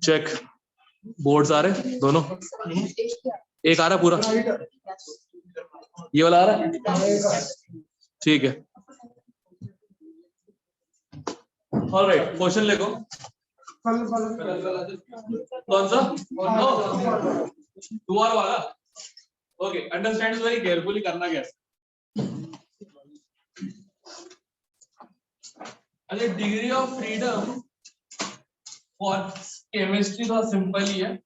Check boards आ रहे दोनों, एक आ रहा पूरा, ये वाला आ रहा है, ठीक है। ऑलराइट, क्वेश्चन लिखो। कौन सा? टुआर वाला। ओके, अंडरस्टैंड वेरी केयरफुली, करना कैसे। अच्छा, degree of freedom for chemistry तो सिंपल ही है,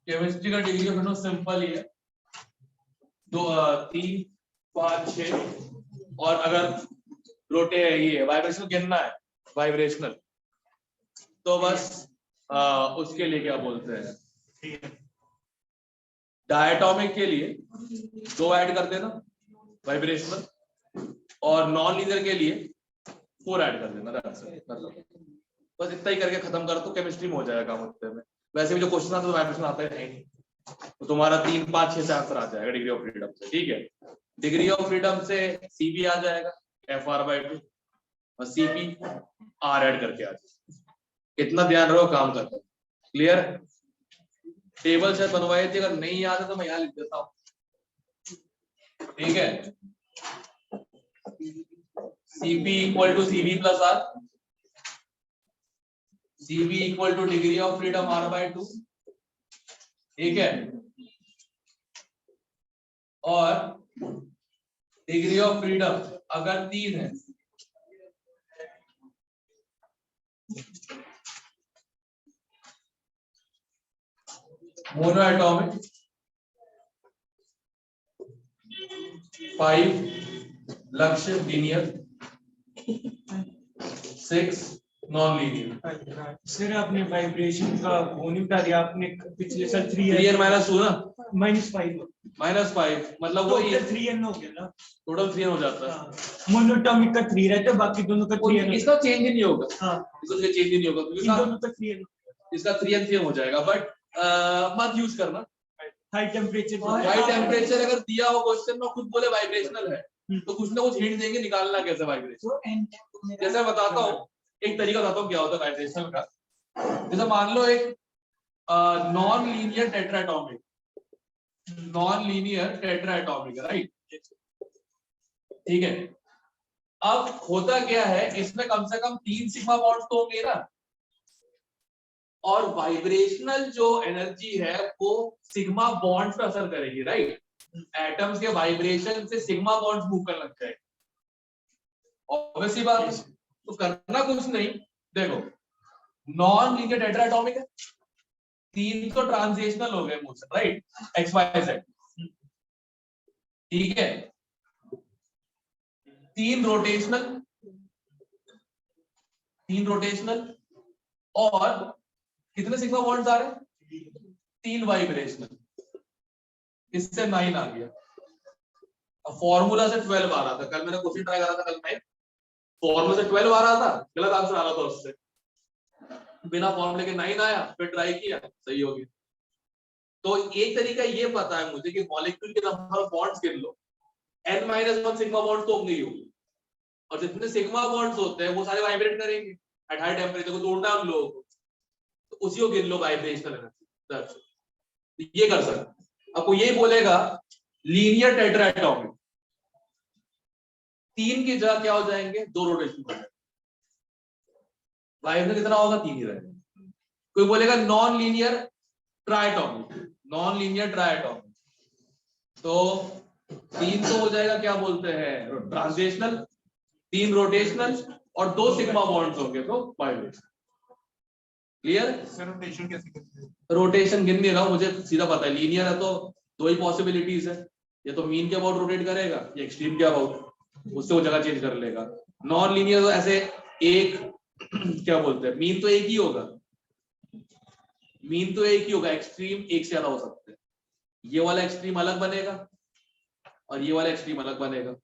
केमिस्ट्री का डिग्री ऑफ फ्रीडम सिंपल ही है, 2 3 5 6, और अगर रोटे ये वाइब्रेशनल गिनना है, वाइब्रेशनल, तो बस उसके लिए क्या बोलते हैं, डायटोमिक के लिए 2 ऐड कर देना वाइब्रेशनल, और नॉन लीनियर के लिए 4 ऐड कर देना। बस इतना ही करके खत्म कर दो, केमिस्ट्री में हो जाएगा काम उतने में। वैसे भी जो क्वेश्चन आता है वाइब्रेशन आता है नहीं, तो तुम्हारा 3 5 6 से आंसर आ जाएगा डिग्री ऑफ फ्रीडम से, ठीक है। डिग्री ऑफ फ्रीडम से सीबी आ जाएगा FR/2 और सीपी आर ऐड करके आ जाएगा। इतना ध्यान रखो काम करते, क्लियर। टेबल शायद बनवाई थी, अगर नहीं याद है तो मैं यहाँ लिख देता हूँ, ठीक है। CP equal to CV plus R, CV equal to degree of freedom R/2, ठीक है, और डिग्री ऑफ फ्रीडम अगर 3 है मोनो एटॉमिक, 5 लक्ष्य लीनियर, 6 नॉन लीनियर। सर आपने वाइब्रेशन का वो नहीं बता दिया आपने पिछले साल 3n माइनस 2 ना, -5 मतलब वो 3n हो गया ना, टोटल 3n हो जाता है। मोनोटॉमिक का 3 रहता है, बाकी दोनों का 3n। इसका चेंज ही नहीं होगा, हाँ, इसका चेंज ही नहीं होगा, इन दोनों का 3n, इसका 3n हो जाएगा, बट मत यूज करना हाई टेम्परेचर। हाई टेम्परेचर अगर दिया हो क्वेश्चन में, खुद बोले वाइब्रेशनल है, तो कुछ ना कुछ हिंट देंगे निकालना कैसे वाइब्रेशन। जैसे बताता हूँ, एक तरीका बताता हूँ क्या होता है वाइब्रेशनल का। जैसे मान लो एक non linear tetratomic, non linear tetratomic, right, ठीक है। अब होता क्या है, इसमें कम से कम 3 सिग्मा बॉन्ड्स तो होंगे ना, और वाइब्रेशनल जो एनर्जी है वो सिग्मा बॉन्ड्स पे असर करेगी, राइट। एटम्स के वाइब्रेशन से सिग्मा बॉन्ड्स मूव करने लग जाएंगे, ऑब्वियसली बात है। तो करना कुछ नहीं, देखो नॉन लीनियर टेट्राएटॉमिक है, 3 तो ट्रांजिशनल हो गए मुझसे, राइट, XYZ, ठीक है, 3 रोटेशनल, और कितने सिग्मा बॉन्ड्स आ रहे हैं, 3 वाइब्रेशनल, इससे 9 आ गया। अब फॉर्मूला से 12 आ रहा था, कल मैंने क्वेश्चन ट्राई करा था, कल मैं फॉर्मूला से 12 आ रहा था, गलत आंसर आ रहा था उससे, बिना फॉर्मूले के 9 आया, फिर ट्राई किया, सही हो गया। तो एक तरीका ये पता है मुझे कि मॉलिक्यूल के नंबर ऑफ बॉन्ड्स गिन लो, n-1 सिग्मा बॉन्ड तो होंगे ही होंगे, और जितने सिग्मा बॉन्ड्स होते हैं वो सारे वाइब्रेट करेंगे एट हाई टेम्परेचर, को तोड़ना है हम लोगों को, तो उसी को गिन लो वाइब्रेशनल एनर्जी, ये कर सकते। आपको ये बोलेगा लीनियर टेट्राएटॉमिक, 3 की जगह क्या हो जाएंगे, 2 रोटेशन हो जाएंगे, वाइब्रेशन कितना होगा, 3 ही रहेगा। कोई बोलेगा non linear triatomic, non linear triatomic, तो 3 तो हो जाएगा क्या बोलते हैं ट्रांजिशनल, 3 रोटेशनल, और 2 सिग्मा बॉन्ड्स होंगे, तो वाइब्रेशन। क्लियर। रोटेशन कैसे करते हैं? रोटेशन गिन नहीं रहा हूं, मुझे सीधा पता है, लीनियर है तो 2 ही पॉसिबिलिटीज है, या तो मीन के अबाउट रोटेट करेगा या एक्सट्रीम के अबाउट, उससे वो जगह चेंज कर लेगा। नॉन लीनियर तो ऐसे एक क्या बोलते हैं, मीन तो एक ही होगा, मीन तो एक ही होगा, एक्सट्रीम एक से ज्यादा हो सकते हैं, ये वाला एक्सट्रीम अलग बनेगा और ये वाला एक्सट्रीम अलग बनेगा।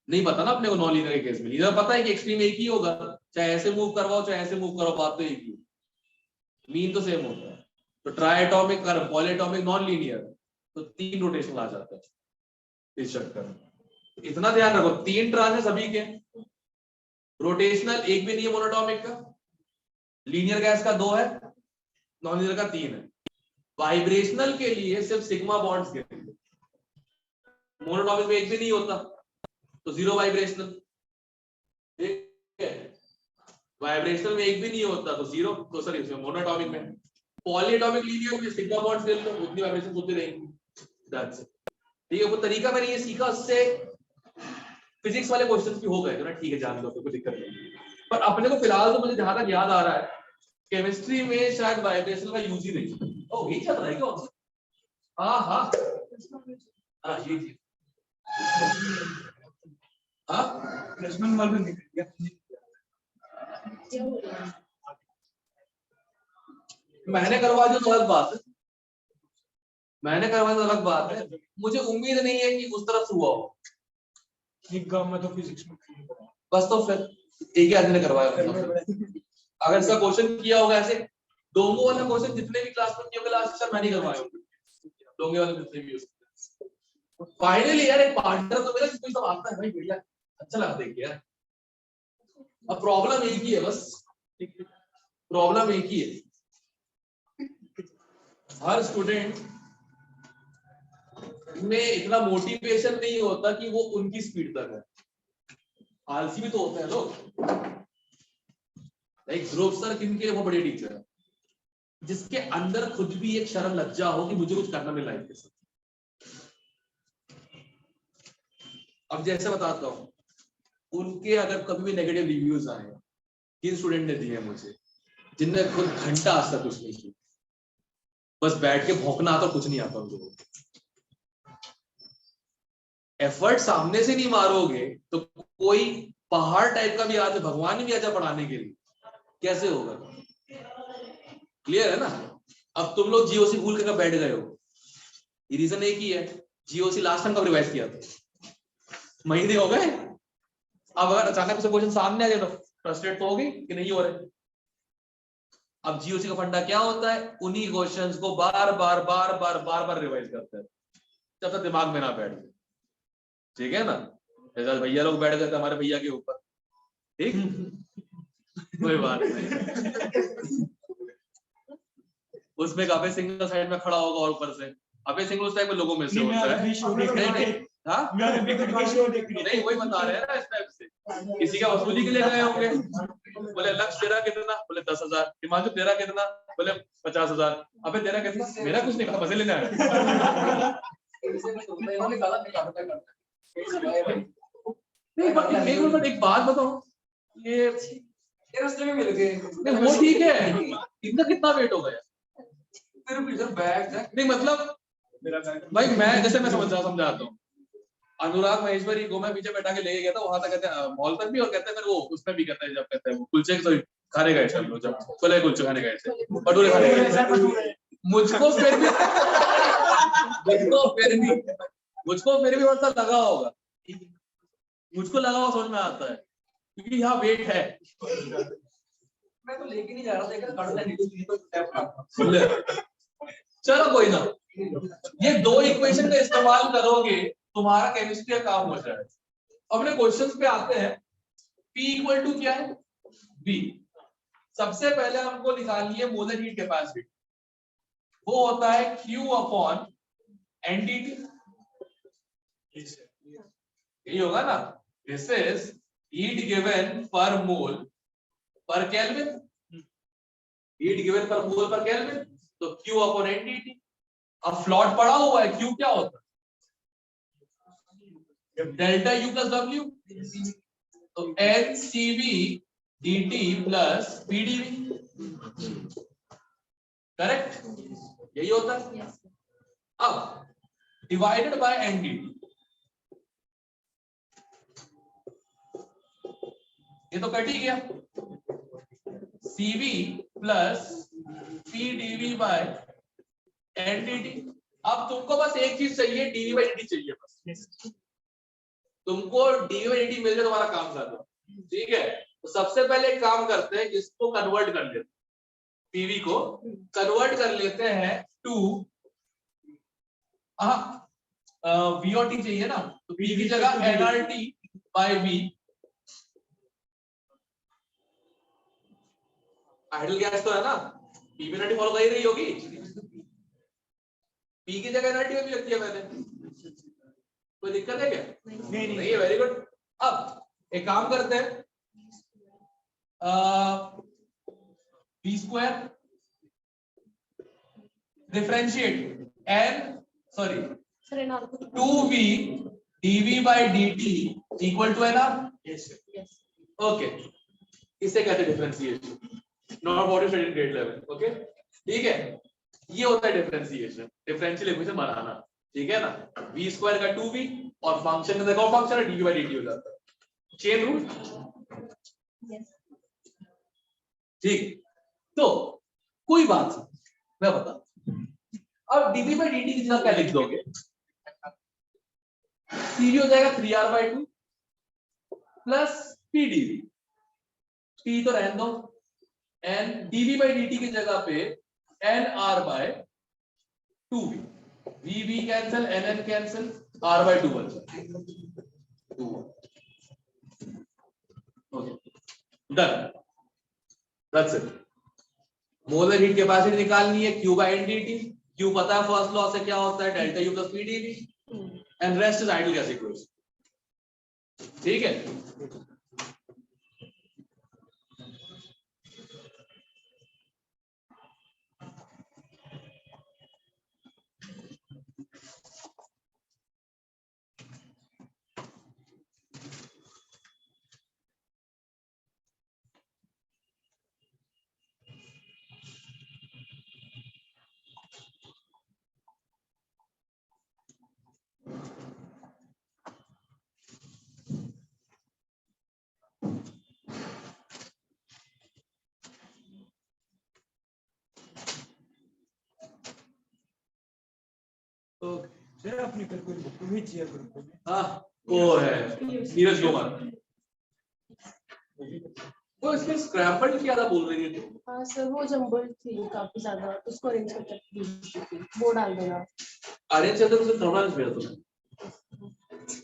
नहीं पता ना अपने को नॉन लीनियर के केस में, लीनियर पता है कि एक्सट्रीम एक ही होगा, चाहे ऐसे मूव करवाओ चाहे ऐसे मूव करवाओ, बात तो एक ही, मीन तो सेम होता है। तो ट्राइएटॉमिक कर पॉलीएटॉमिक नॉन लीनियर, तो 3 रोटेशन आ जाता है इस चक्कर में। इतना ध्यान रखो, 3 ट्रांस है सभी के, रोटेशनल एक भी नहीं है मोनोटॉमिक का, लीनियर गैस का 2 है, नॉन लीनियर का 3 है। वाइब्रेशनल के लिए सिर्फ सिग्मा बॉन्ड्स के, मोनोटॉमिक में एक भी नहीं होता तो 0 वाइब्रेशनल, ठीक है। वाइब्रेशनल में एक भी नहीं होता तो 0, तो सॉरी मोनोटॉमिक में। पॉलीएटॉमिक लीनियर में सिग्मा बॉन्ड्स ले लो, उतनी वाइब्रेशन होती रहेंगी, दैट्स इट। ठीक है, वो तरीका मैंने ये सीखा, उससे फिजिक्स वाले क्वेश्चंस भी हो गए तो ना, ठीक है जान लो, कोई दिक्कत नहीं। पर अपने को फिलहाल तो मुझे जहां तक याद आ रहा है, केमिस्ट्री में शायद वाइब्रेशन का यूज ही नहीं। ओ ये चल रहा है क्या? हाँ हाँ हाँ ये हाँ फ्रेशमैन वाले निकल गया। मैंने करवा दिया तो अलग बात है, मैंने करवा दिया तो अलग बात है, मुझे उम्मीद नहीं है कि उस तरफ से हुआ हो। निगाह में तो फिजिक्स में नहीं पढ़ा। बस तो फिर एक ही आदमी ने करवाया होगा। अगर इसका क्वेश्चन किया होगा ऐसे, डोंगो वाला क्वेश्चन जितने भी क्लास में किए होंगे लास्ट सर मैं नहीं करवाया हूँ, डोंगे वाले जितने भी उसके। फाइनली यार एक पार्टनर तो मेरा जिसको सब आता है भाई, बढ़िया अच्छा लगा देख यार। अब प्रॉब्लम एक ही है, बस प्रॉब्लम एक ही है, हर स्टूडेंट में इतना मोटिवेशन नहीं होता कि वो उनकी स्पीड तक है, आलसी भी तो होते हैं लोग। लाइक ध्रुव सर किनके वो बड़े टीचर है, जिसके अंदर खुद भी एक शर्म लज्जा हो कि मुझे कुछ करना मिल लाइफ के साथ। अब जैसे बताता हूं, उनके अगर कभी भी नेगेटिव रिव्यूज आए, किन स्टूडेंट ने दिए मुझे, जिनने खुद घंटा आज तक कुछ नहीं किया, बस बैठ के भौंकना आता, कुछ नहीं आता उनको। एफर्ट सामने से नहीं मारोगे तो कोई पहाड़ टाइप का भी आज भगवान भी आजा पढ़ाने के लिए, कैसे होगा? क्लियर है ना? अब तुम लोग जीओसी भूल के बैठ गए हो, ये रीजन एक ही है, जीओसी लास्ट टाइम कब रिवाइज किया था? महीने हो गए। अब अगर अचानक से क्वेश्चन सामने आ जाए तो फ्रस्ट्रेट तो होगी कि नहीं हो रहे। अब जीओसी का फंडा क्या होता है, उन्हीं क्वेश्चंस को बार बार रिवाइज करते हैं जब तक दिमाग में ना बैठ जाए, ठीक है ना? जैसा भैया लोग बैठ गए थे हमारे भैया के ऊपर, ठीक कोई बात नहीं। उसमें अभय सिंह का साइड में खड़ा होगा और ऊपर से अभय सिंह उस टाइप के लोगों में से होता है। नहीं वही बता रहे हैं ना, इस टाइप से किसी का वसूली के लिए गए होंगे, बोले लक्ष्य तेरा कितना, बोले 10,000, हिमांशु तेरा कितना, बोले 50,000, अबे तेरा कितना, मेरा कुछ नहीं पता, मजे लेना है। एक बात बताओ, ये रास्ते में मिल गए, वो ठीक है, इनका कितना वेट हो गया? नहीं मतलब भाई मैं जैसे मैं समझाता हूँ, अनुराग महेश्वरी को मैं पीछे बैठा के लेके गया था वहां तक, कहते हैं मॉल तक भी, और कहते हैं फिर वो उसमें भी कहते हैं, जब कहते हैं वो कुलचे खाने गए थे हम लोग, जब छोले कुलचे खाने गए थे, भटूरे खाने गए थे, मुझको फिर भी वैसा लगा होगा, मुझको लगा हुआ समझ में आता है, क्योंकि यहाँ वेट है। मैं तो लेके नहीं जा रहा था, चलो कोई ना, ये 2 इक्वेशन का इस्तेमाल करोगे तुम्हारा केमिस्ट्री का काम हो जाएगा। अपने क्वेश्चंस पे आते हैं। P इक्वल टू क्या है? V। सबसे पहले हमको निकालनी है मोलर हीट कैपेसिटी, वो होता है Q अपॉन NDT, यही होगा ना? दिस इज हीट गिवन पर मोल पर केल्विन, हीट गिवन पर मोल पर केल्विन, तो Q अपॉन NDT। अब फ्लॉट पड़ा हुआ है, Q क्या होता है? डेल्टा U प्लस W, तो NCV dt plus PdV, correct? यही होता है। अब डिवाइडेड बाय NDT, ये तो कट ही गया, CV plus PdV by NDT। अब तुमको बस एक चीज चाहिए, dV बाई dt चाहिए बस, तुमको dV बाई dt मिल जाए तुम्हारा काम कर दो, ठीक है? तो सबसे पहले एक काम करते हैं, इसको कन्वर्ट कर लेते हैं, PV को कन्वर्ट कर लेते हैं टू V और T चाहिए ना, तो V की जगह nRT by V, idol gas तो है ना, P में nRT फॉलो कर ही रही होगी, P की जगह nRT में भी रख दिया मैंने, कोई दिक्कत है क्या? नहीं है, वेरी गुड। अब एक काम करते हैं, V square differentiate n 2v dv by dt equal to है ना, ओके, इसे कहते हैं differentiation, not what is in grade level, okay, ठीक है, ये होता है डिफरेंशिएशन, डिफरेंशियल इक्वेशन बनाना, ठीक है ना, v स्क्वायर का 2v और फंक्शन का देखो फंक्शन है dv by dt हो जाता है, चेन रूल, ठीक, तो कोई बात नहीं, मैं बता, अब dv by dt की जगह क्या लिख दोगे, cv हो जाएगा 3r by 2 plus p dv, p तो रहने दो, n dv by dt की जगह पे nr by 2v, v cancel, n cancel, r by 2 बचा 2, okay, done, that's it. Molar heat capacity निकालनी है, q by n dt, q पता है फर्स्ट लॉ से क्या होता है, delta u plus p dv, and rest is idol gas equation, ठीक है, सर आपने कल कोई बुक भेजी है ग्रुप में? हाँ वो है नीरज कुमार, वो इसमें स्क्रैम्बल क्या था बोल रही थी, हाँ सर, वो जम्बल थी काफी ज्यादा, उसको अरेंज करके वो डाल देना, अरेंज करते उसे थर्मो भेज दो,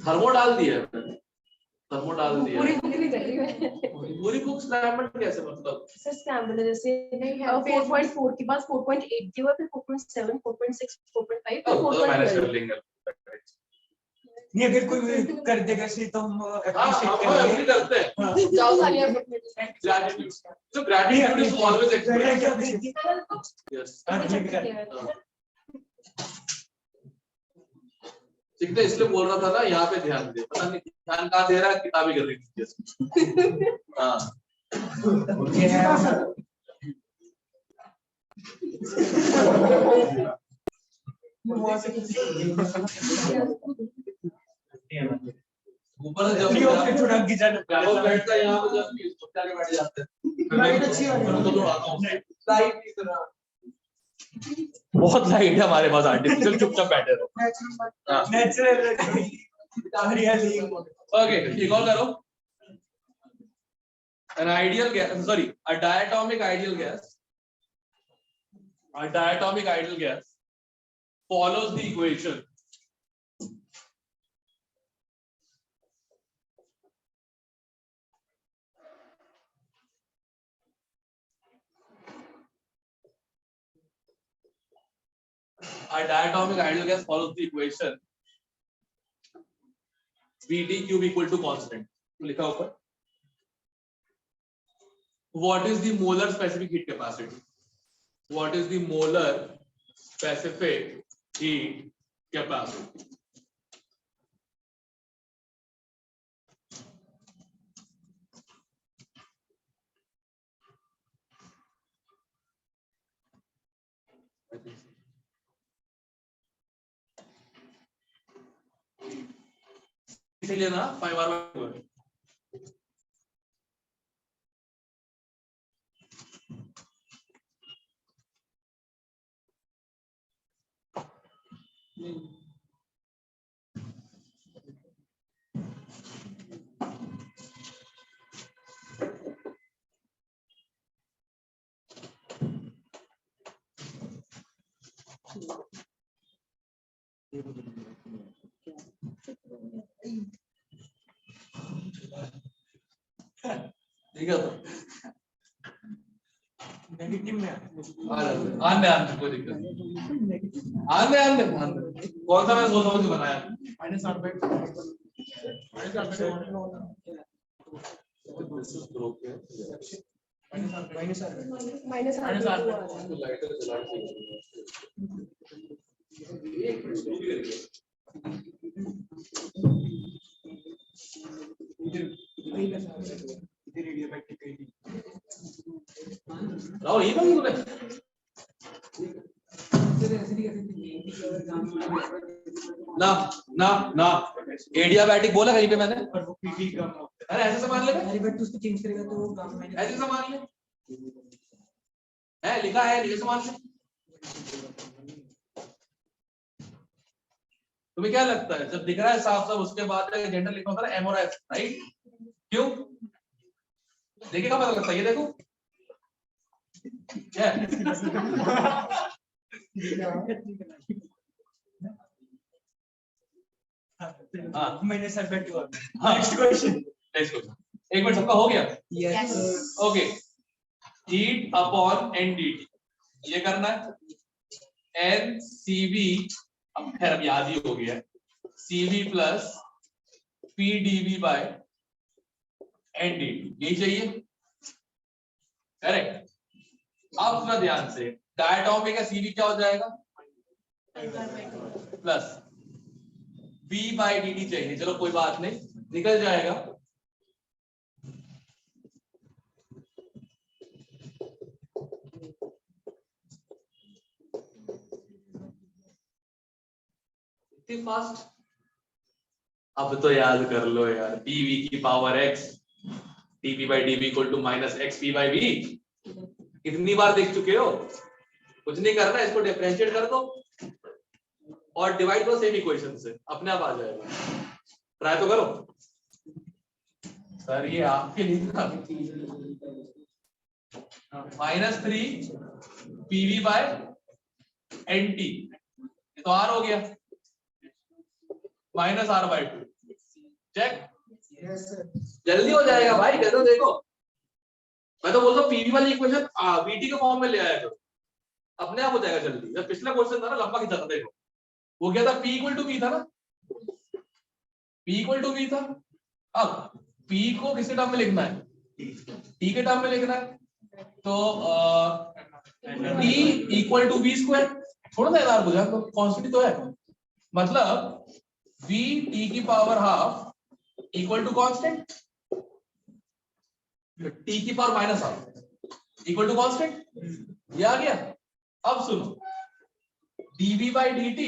थर्मो डाल दिया, थर्मो डाल दिया, पूरी बुक नहीं कर रही मैं, पूरी बुक स्क्रैम्बल कैसे, मतलब सर स्क्रैम्बल जैसे 4.4 के बाद 4.8 दिया हुआ, फिर 4.7, 4.6, 4.5 तो मैनेज कर 4.12। लेंगे, नहीं अगर कोई कर देगा सही तो हम हाँ appreciate हम करेंगे। एग्री करते हैं, हाँ। जाओ सारी आप gratitude, so gratitude is always expressed, yes, ठीक है, इसलिए बोल रहा था ना यहाँ पे ध्यान दे, पता नहीं ध्यान कहाँ दे रहा है, किताबें कर रही थी, हाँ ऊपर से जब थोड़ा गिजा वो बैठता है यहाँ पे, जब चुपचाप के बैठ जाते हैं, लाइट अच्छी वाली है। तो आता हूँ लाइट की तरह, बहुत लाइट है हमारे पास, आर्टिफिशियल, चुपचाप बैठे रहो, नेचुरल हरियाली। ओके, एक और करो, an ideal gas, sorry, a diatomic ideal gas, a diatomic ideal gas follows the equation a diatomic ideal gas follows the equation Vd cube equal to constant, लिखा ऊपर, what is the molar specific heat capacity, what is the molar specific heat capacity, इसीलिए ना 5r/2 ठीक है तो negative में आने आने कोई दिक्कत नहीं, आने आने आने। कौन सा मैंने सोच समझ के बनाया? माइनस राहुल ये बंद तूने ना ना ना एडियाबैटिक बोला कहीं पे मैंने? और वो पीटी कम होता अरे ऐसे सामान ले, है। बट उसको चेंज करेगा तो वो काम में ऐसे सामान ले, है लिखा है ये सामान ले। तुम्हें क्या लगता है जब दिख रहा है साफ साफ उसके बाद जेंडर लिखा होता है एम और एस, राइट? क्यों? देखिए क्या पता लगता है, ये देखो क्या हाँ मैंने सर बैठ हुआ। हाँ नेक्स्ट क्वेश्चन। नेक्स्ट क्वेश्चन, एक मिनट सबका हो गया? Yes. Okay, heat upon NDT ये करना है, एन सी वी, अब खैर अब याद ही हो गया, CV plus P DV by NDT, यही चाहिए, करेक्ट? अब सुना ध्यान से, डायटोमिक का सीवी क्या हो जाएगा? Plus V by D T चाहिए, चलो कोई बात नहीं, निकल जाएगा। इतनी फास्ट? अब तो याद कर लो यार, pv की power x dp by dv equal to minus X P by V. कितनी बार देख चुके हो? कुछ नहीं करना, इसको डिफरेंशिएट कर दो और डिवाइड करो सेम इक्वेशन से, अपने आप आ जाएगा। ट्राई तो करो सर, ये आपके लिए -3 पीवी बाय एनटी, ये तो आर हो गया, -r/2, चेक। जल्दी हो जाएगा भाई, कहते हो देखो, मैं तो बोलता हूँ पीवी वाली इक्वेशन वीटी के फॉर्म में ले आया करो, अपने आप हो जाएगा जल्दी। जब पिछला क्वेश्चन था ना लंबा खींचा था, देखो वो क्या था, P इक्वल टू V था ना, P इक्वल टू V था। अब P को किसके टर्म में लिखना है? T के टर्म में लिखना है, तो T equal to V square, छोड़ दे यार बुझा, तो कॉन्स्टेंट तो है, मतलब V T की power half equal to constant, T की power minus half equal to constant, ये आ गया। अब सुनो, dv by dt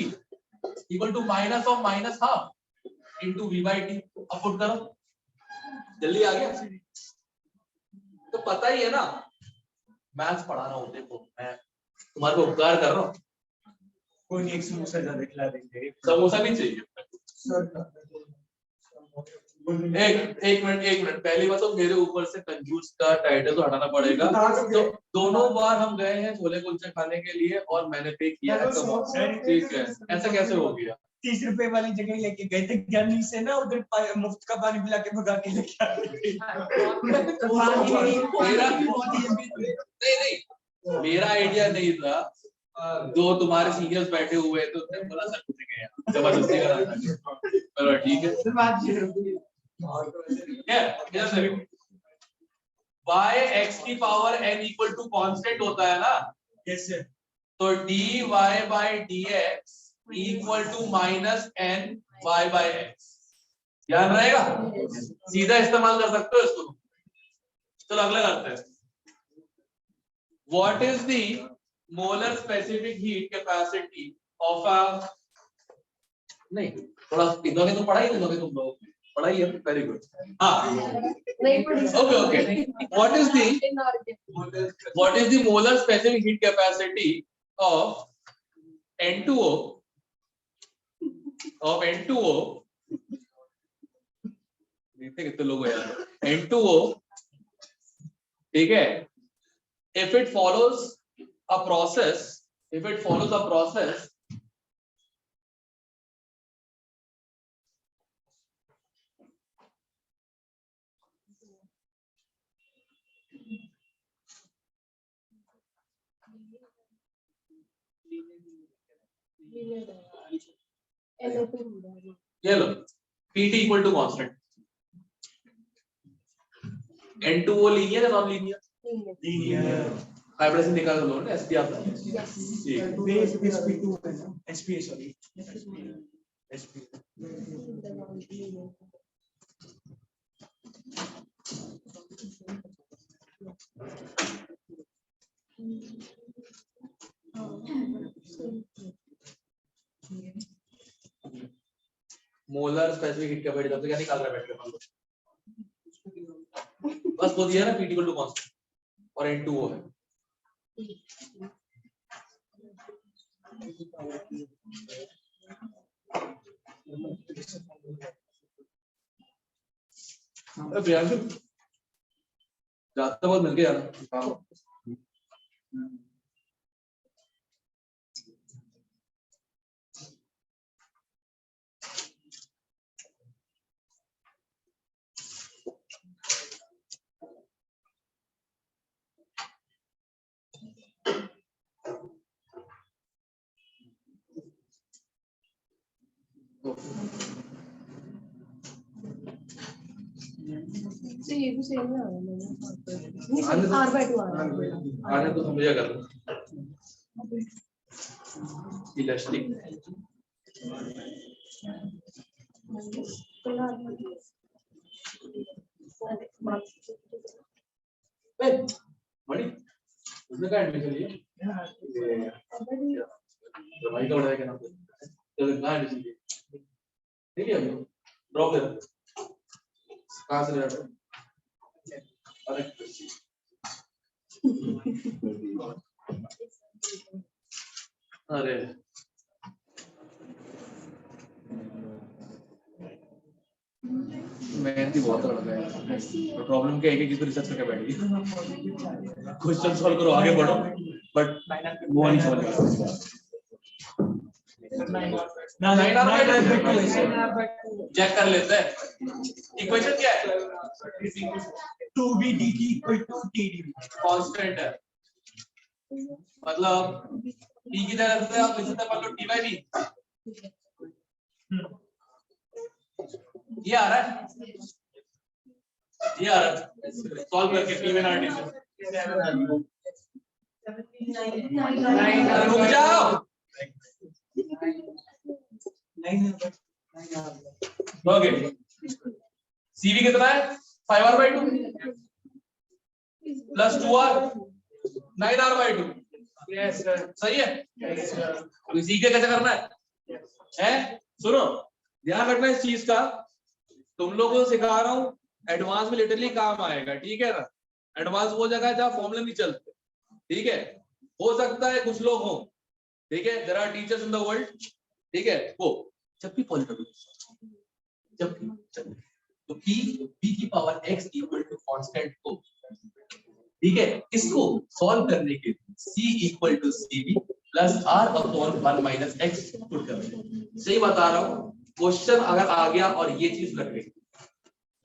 equal to minus of minus half into V by T, अब पुट करो, जल्दी आ गया। तो पता ही है ना, मैथ्स पढ़ा रहा हूँ, देखो मैं तुम्हारे को उपकार कर रहा हूँ। कोई नहीं, एक समोसा ज्यादा खिला देंगे। समोसा नहीं चाहिए। एक मिनट, पहली बात तो मेरे ऊपर से कंजूस का टाइटल तो हटाना पड़ेगा। तो दोनों बार हम गए हैं छोले कुलचे खाने के लिए और मैंने पे किया है, तो ठीक है, ऐसा कैसे हो गया? 30 रुपए वाली जगह लेके गए थे ज्ञानी से ना, उधर मुफ्त का पानी पिला के भगा के लेके आए नहीं, मेरा आइडिया नहीं था, दो तुम्हारे सीनियर्स बैठे हुए तो उन्होंने बोला सर कुछ गया, जबरदस्ती करा, चलो ठीक है। y x की power n equal to constant होता है ना, कैसे? तो dy by dx equal to minus n y by x, ध्यान रहेगा, सीधा इस्तेमाल कर सकते हो इसको। चलो अगला करते हैं, what is the molar specific heat capacity of a, नहीं थोड़ा इधर तो पढ़ाई नहीं, तुम लोग पढ़ाई है, वेरी गुड। हाँ नहीं पढ़ी। Okay, what is the molar specific heat capacity of N2O देखते कितने लोग हैं यार, N2O, ठीक है, if it follows a process ये लो Pt equal to constant, N2O linear है नॉन लीनियर, वाइब्रेशन निकाल लो ना, sp आता है। ठीक बेस sp2 है ना, sp sorry sp molar specific heat capacity तो क्या निकाल रहा है बैठ के अपन लोग, बस वो दिया ना Pt इक्वल टू कांस्टेंट और N2O है। अरे प्रियांशु जाते वक्त मिलके जाना। So ये भी सेम है मैंने R/2 आ रहा है। आने तो समझा कर लो इलास्टिक बड़ी उसने क्या एडमिशन लिया भाई का बड़ा है क्या नाम तो कहाँ एडमिशन लिया ठीक है ड्रॉप दे कहाँ से ले रहा अरे अरे मेहनती बहुत लड़का है, प्रॉब्लम क्या है कि किसी रिसर्च करके बैठ गई, क्वेश्चन सॉल्व करो आगे बढ़ो बट वो नहीं सॉल्व चेक कर लेते हैं इक्वेशन क्या है 2b dt equal to tdv constant है मतलब p की जगह से आप लिख सकते हैं मान लो dy भी ये आ रहा है सॉल्व करके p में ना रुक जाओ ओके cv कितना है 5r/2 plus 2r 9r/2 yes sir सही है तो इसी के कैसे करना है सुनो ध्यान रखना इस चीज का, तुम लोगों को सिखा रहा हूँ एडवांस में लिटरली काम आएगा, ठीक है ना। एडवांस वो जगह है जहाँ फॉर्मूले नहीं चलते, ठीक है। हो सकता है कुछ लोग हो, ठीक है, there are teachers in the world, ठीक है, वो जब भी पॉलिनोमियल जब तो p की power x equal to constant को, ठीक है, इसको सॉल्व करने के लिए c equal to cv plus r upon 1 minus x put कर। सही बता रहा हूँ, क्वेश्चन अगर आ गया और ये चीज लग गई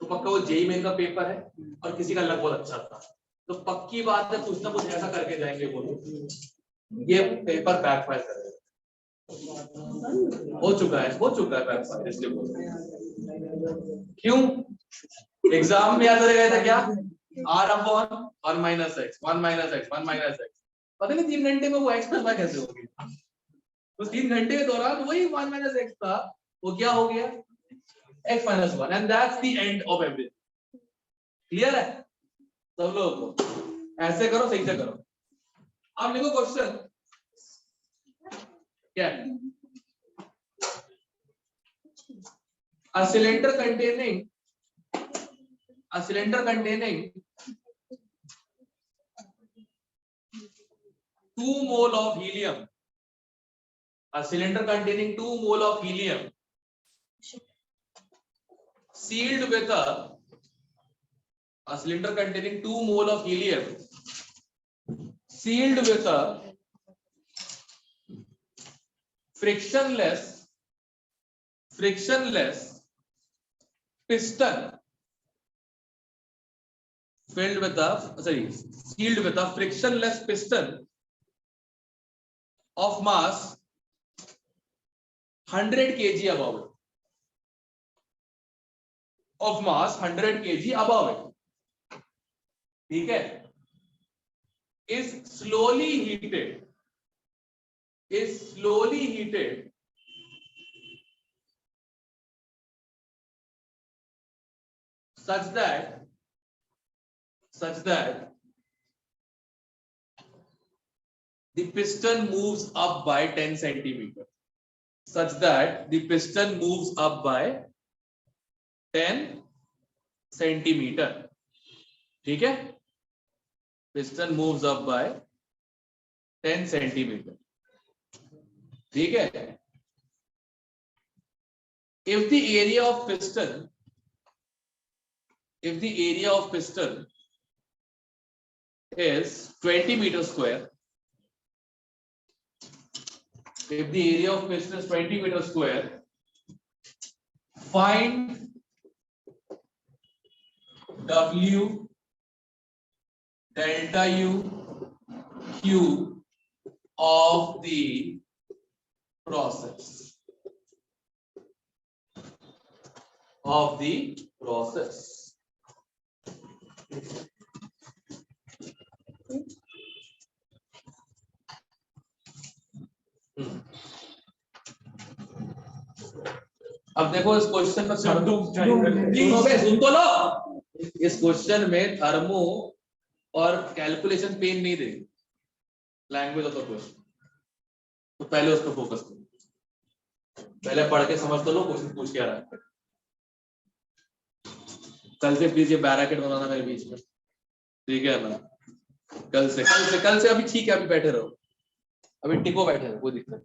तो पक्का वो जेई मेन का पेपर है और किसी का लग बहुत अच्छा था तो पक्की बात है कुछ ना कुछ ऐसा करके जाएंगे वो लोग, ये पेपर बैकफायर करेगा। हो चुका है बैकफायर, इसलिए बोल रहे हैं। क्यों एग्जाम में याद रह गया था क्या r upon 1 minus x 1 minus x 1 minus x, पता नहीं 3 घंटे में वो x प्लस y कैसे हो गया, तो 3 घंटे के दौरान वही 1 माइनस x था वो क्या हो गया x minus 1 and that's the end of everything. Clear है सब लोगों को, ऐसे करो सही से करो। अब लिखो क्वेश्चन क्या है, a cylinder containing 2 mole of helium, a cylinder containing 2 mole of helium sealed with a cylinder containing 2 mole of helium sealed with a frictionless piston sealed with a frictionless piston of mass 100 kg above it. Of mass 100 kg above it. ठीक है? Is slowly heated. Is slowly heated such that the piston moves up by 10 centimeter. Such that the piston moves up by 10 centimeter. ठीक है? Piston moves up by 10 centimeter. ठीक है? If the area of piston is 20 meter square, if the area of piston is 20 meter square, find W delta U Q of the process. अब देखो इस question में सुन तो लो, इस क्वेश्चन में thermo और कैलकुलेशन पेन नहीं देगी, लैंग्वेज ऑफ द क्वेश्चन। तो पहले उस पर फोकस करो, पहले पढ़ के समझ तो लो क्वेश्चन पूछ क्या रहा है। कल से प्लीज ये बैराकेट बनाना मेरे बीच में, ठीक है ना? कल से अभी ठीक है, अभी बैठे रहो, अभी टिको बैठे रहो, कोई दिक्कत नहीं।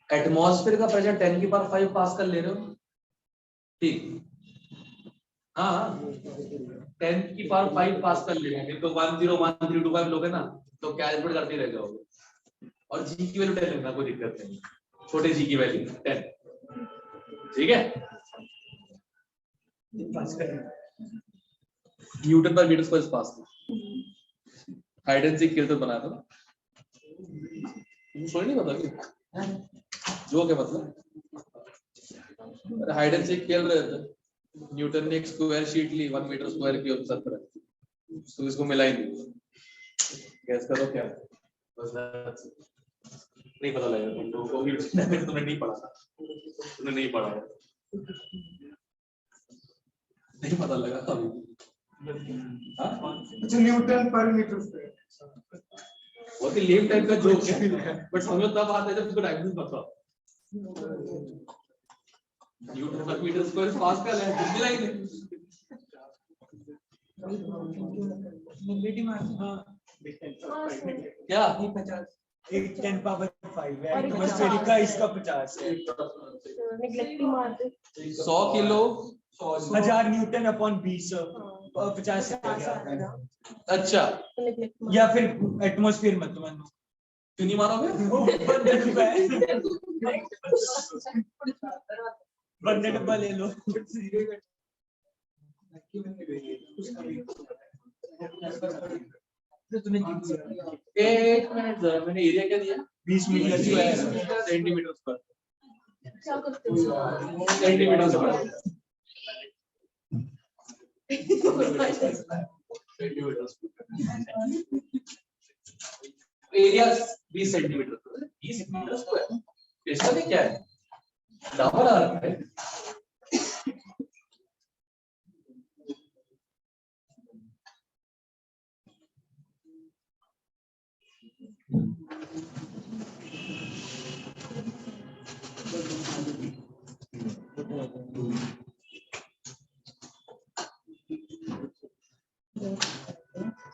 एटमॉस्फेयर का प्रेशर 10 की पावर 5 पास्कल ले रहे हो, ठीक? हाँ, 10 की पावर 5 पास्कल ले रहे हो, तो 101325 लोगे ना, तो कैलकुलेट करते रह जाओगे। और जी की वैल्यू 10 लेना, कोई दिक्कत नहीं, छोटे जी की वैल्यू 10, ठीक है? न्यूटन पर metre square pascal. Hide and seek खेल तो बना था, मुझे नहीं पता कि जो क्या मतलब, हाइड एंड सीक खेल रहे थे, न्यूटन ने एक स्क्वायर शीट ली 1 मीटर स्क्वायर की, 70, तो इसको मिला ही नहीं। गैस करो क्या, नहीं पता लगेगा तुमने नहीं पढ़ा था, तुमने नहीं पढ़ा है, नहीं पता लगा अभी। न्यूटन पर मीटर स्क्वायर बहुत ही लेम टाइप का जोक है, बट समझो तब आता है जब उसको डायमेंशन पता। न्यूटन पर मीटर स्क्वायर पास्कल है, मिला ही नहीं। क्या 10 पावर 5 है, एटमॉस्फेयर का इसका 50 है। नेग्लेक्टिंग मार दे 100 किलो 1000 न्यूटन अपॉन 20, 50 है। अच्छा, या फिर एटमॉस्फेयर मत मानो, क्यों नहीं मारोगे? बंदे डब्बा ले लो। एक मिनट जरा, मैंने एरिया क्या दिया? 20 मीटर सेंटीमीटर स्क्वायर, क्या करते हो? Centimetre square, area 20 centimetre, 20 metre square, इसका भी क्या है, डबल आ रहा है।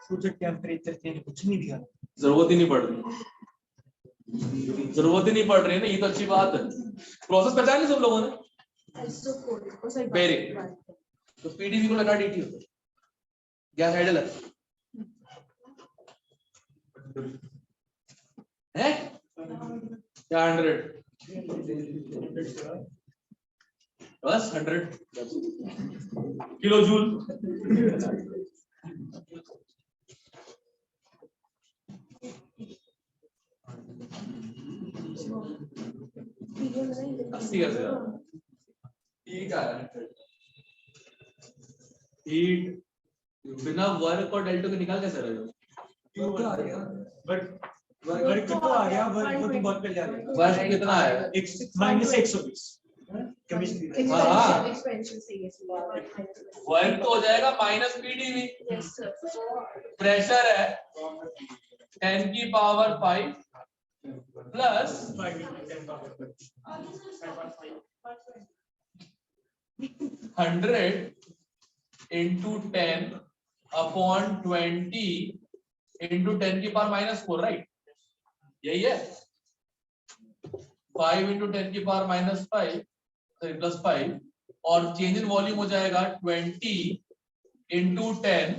सोचो टेम्परेचर चेंज कुछ नहीं दिया। जरूरत ही नहीं पड़ रही, जरूरत ही नहीं पड़ रही है ना, ये तो अच्छी बात है। प्रोसेस पहचान ली सब लोगों ने, बेरिंग तो पीडीवी को लगा डीटी होता है, गैस आइडल है क्या 100 बस 100 किलो जूल। ठीक है, हीट बिना वर्क और डेल्टा के निकाल कैसे रहे हो? वर्क तो आ गया, वर्क तो बहुत पहले आ गया। वर्क कितना है? -120 केमिस्ट्री। एक्सपेंशन से ये वर्क तो हो जाएगा minus PDV, yes sir. Pressure है 10 की power 5 plus 100 into 10 upon 20 into 10 की पावर -4, राइट? यही है 5 into 10 की पावर -5 प्लस 5 और चेंज इन वॉल्यूम हो जाएगा 20 into 10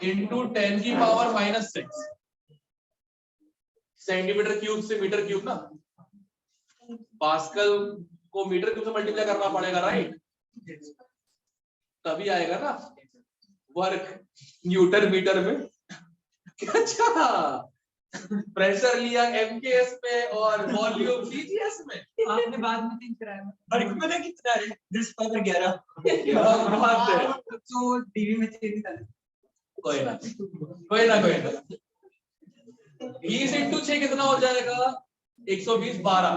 into 10 की पावर -6 सेंटीमीटर क्यूब से मीटर क्यूब ना, पास्कल को मीटर क्यूब से मल्टीप्लाई करना पड़ेगा, राइट? तभी आएगा ना वर्क न्यूटन मीटर में। अच्छा, प्रेशर लिया एमकेएस में और वॉल्यूम सीजीएस में। आपने बाद में चेंज कराया। वर्क पता कितना है? 10⁻11 क्या बात है, तो टीवी में चेंज कर। कोई ना 20 into 6 कितना हो जाएगा? 120 12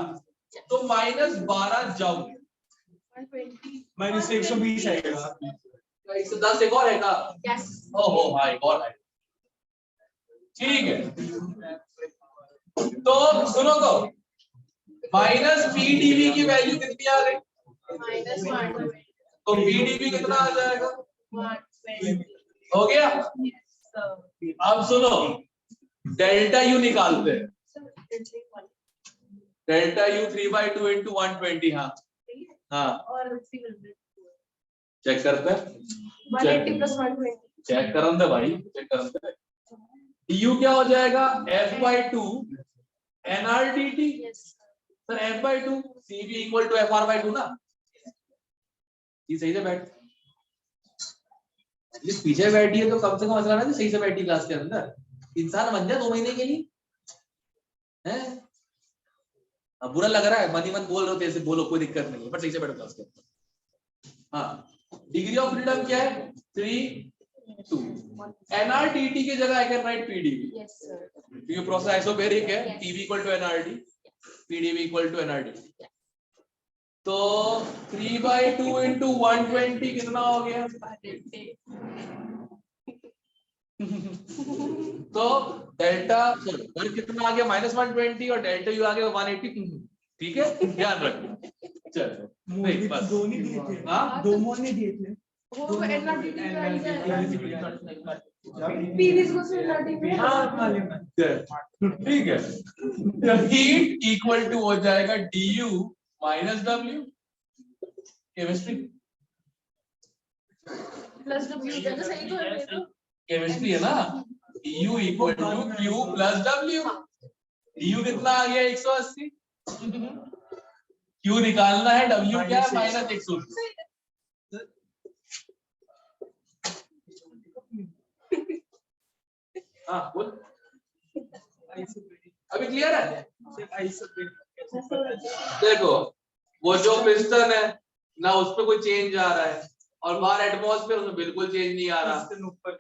तो -12 जाओ, -120 आएगा। 110 एक और है का? यस। ओहो हाँ एक और है, ठीक है। तो सुनो तो माइनस पीडीवी की वैल्यू कितनी आ गई? -120 तो पीडीवी कितना आ जाएगा? हो गया। अब सुनो डेल्टा यू निकालते हैं, डेल्टा यू 3/2 into 120। हाँ हाँ और चेक करते हैं, 180 + 120 चेक करन दे भाई, चेक करन दे। du क्या हो जाएगा? f/2 nrdt। Sir f/2 cv = fr/2 ना, ये सही से बैठ, जिस पीछे बैठी है तो कम से कम ऐसा ना सही से बैठी क्लास के अंदर, इंसान बन जाए 2 महीने के लिए हैं। अब बुरा लग रहा है, मन ही मन बोल रहे हो, ऐसे बोलो कोई दिक्कत नहीं है, पर सही से बैठो क्लास के अंदर। हाँ डिग्री ऑफ फ्रीडम क्या है? 3 2 nrdt की जगह I can write pdv, yes sir. क्योंकि प्रोसेस आइसोबैरिक है। tv = nrd, pdv = nrd। तो 3/2 into 120 कितना हो गया? तो डेल्टा वर्क कितना आ गया? -120 और डेल्टा यू आ गया 180। ठीक है, ध्यान रखो। चलो नहीं बस दो नहीं दिए थे। हाँ 2 मोल नहीं दिए थे। वो एनआरटीटी में आ जाएगा, पीवीज को से एनआरटीटी में। हाँ मालूम है। ठीक है, तो हीट इक्वल टू हो जाएगा du - w, chemistry plus W जगह सही तो है मेरा। केमिस्ट्री है ना, du = q + w। du कितना आ गया? 180। q निकालना है, w क्या है? -120। हाँ बोल। अभी क्लियर है? आइसोलेट देखो वो जो पिस्टन है ना उस पे कोई चेंज आ रहा है और बाहर एटमॉस्फेयर उसमें बिल्कुल चेंज नहीं आ रहा,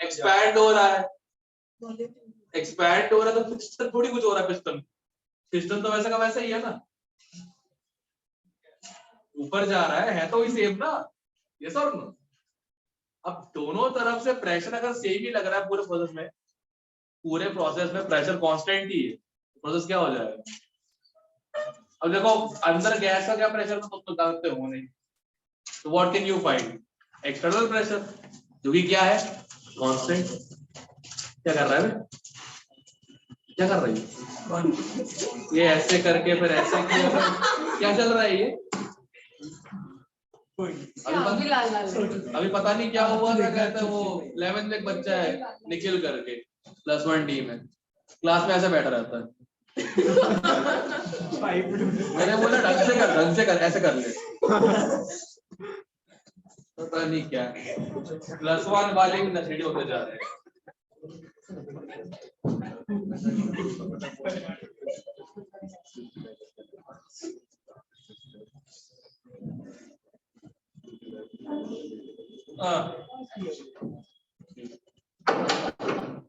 एक्सपैंड हो रहा है, एक्सपैंड हो रहा है तो पिस्टन थोड़ी कुछ हो रहा है, पिस्टन तो वैसे का वैसा ही है ना, ऊपर जा रहा है तो वही सेम ना, ये सर नो। अब दोनों तरफ से प्रेशर अगर सेम ही लग रहा है पूरे प्रोसेस में प्रेशर कांस्टेंट ही है, प्रोसेस क्या हो जाएगा? अब देखो अंदर गैस का क्या प्रेशर तो तुम जानते हो नहीं, तो what can you find? External pressure जो कि क्या है? कांस्टेंट। क्या कर रहा है बे? क्या कर रही है ये? ऐसे करके फिर ऐसे किया, क्या चल रहा है ये? अभी पता नहीं क्या हुआ था, कहते हैं वो 11th में एक बच्चा है निखिल करके +1 डी में क्लास में ऐसे बैठा रहता है, मैंने बोला ढंग से कर ऐसे कर ले, पता नहीं क्या +1 वाले भी नशेड़ी होते जा रहे हैं।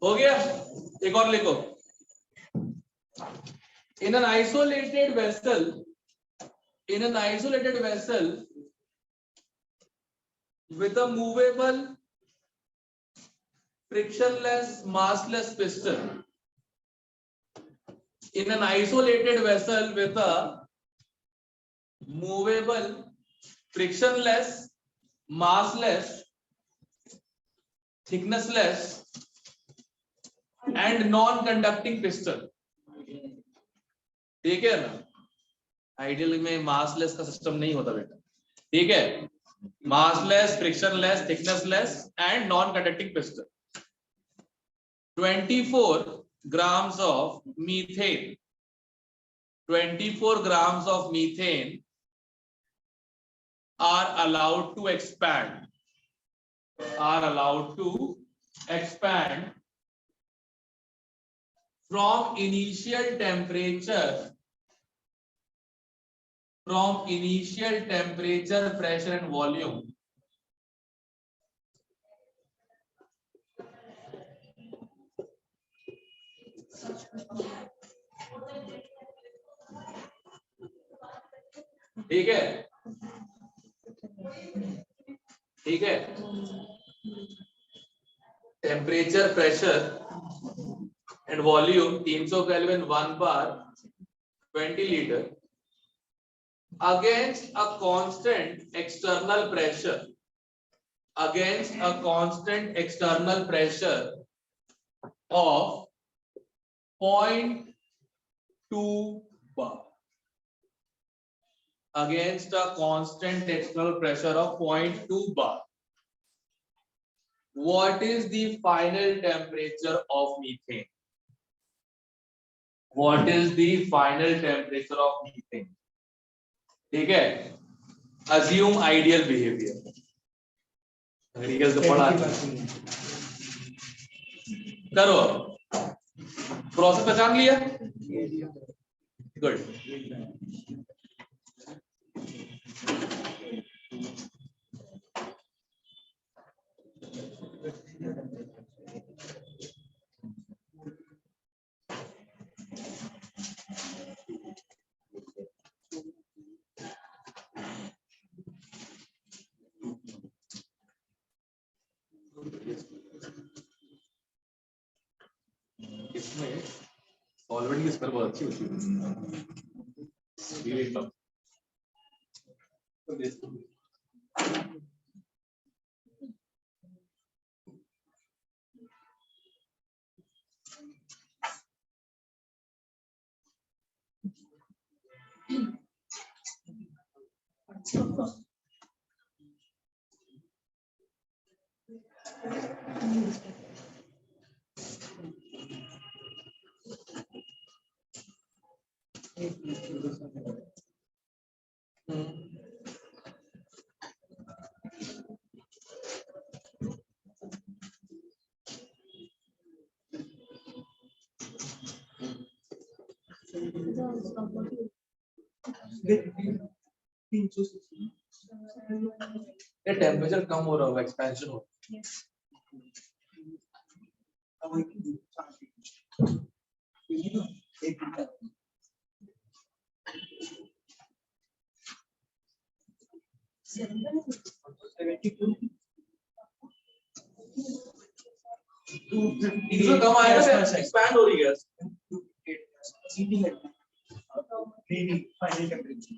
हो गया, एक और लिखो। In an isolated vessel with a movable frictionless massless piston, in an isolated vessel with a movable frictionless massless thicknessless and non-conducting piston, ठीक है ना? आइडियल में मासलेस का सिस्टम नहीं होता बेटा, ठीक है? massless, frictionless, thicknessless and non-conducting piston. 24 grams of methane. 24 grams of methane are allowed to expand. From initial temperature, pressure and volume ठीक है, ठीक है? Temperature, pressure and volume 300 kelvin 1 bar 20 litre against a constant external pressure, of 0.2 bar, against a constant external pressure of 0.2 bar. What is the final temperature of methane? What is the final temperature of methane? ठीक है? Assume ideal behavior. तो पढ़ा करो, process पहचान लिया? Good. इसमें solvent की smell बहुत अच्छी होती है। ये टेम्परेचर कम हो रहा होगा, एक्सपेंशन हो इसमें कम आएगा, एक्सपैंड हो रही है। फाइनल टेम्परेचर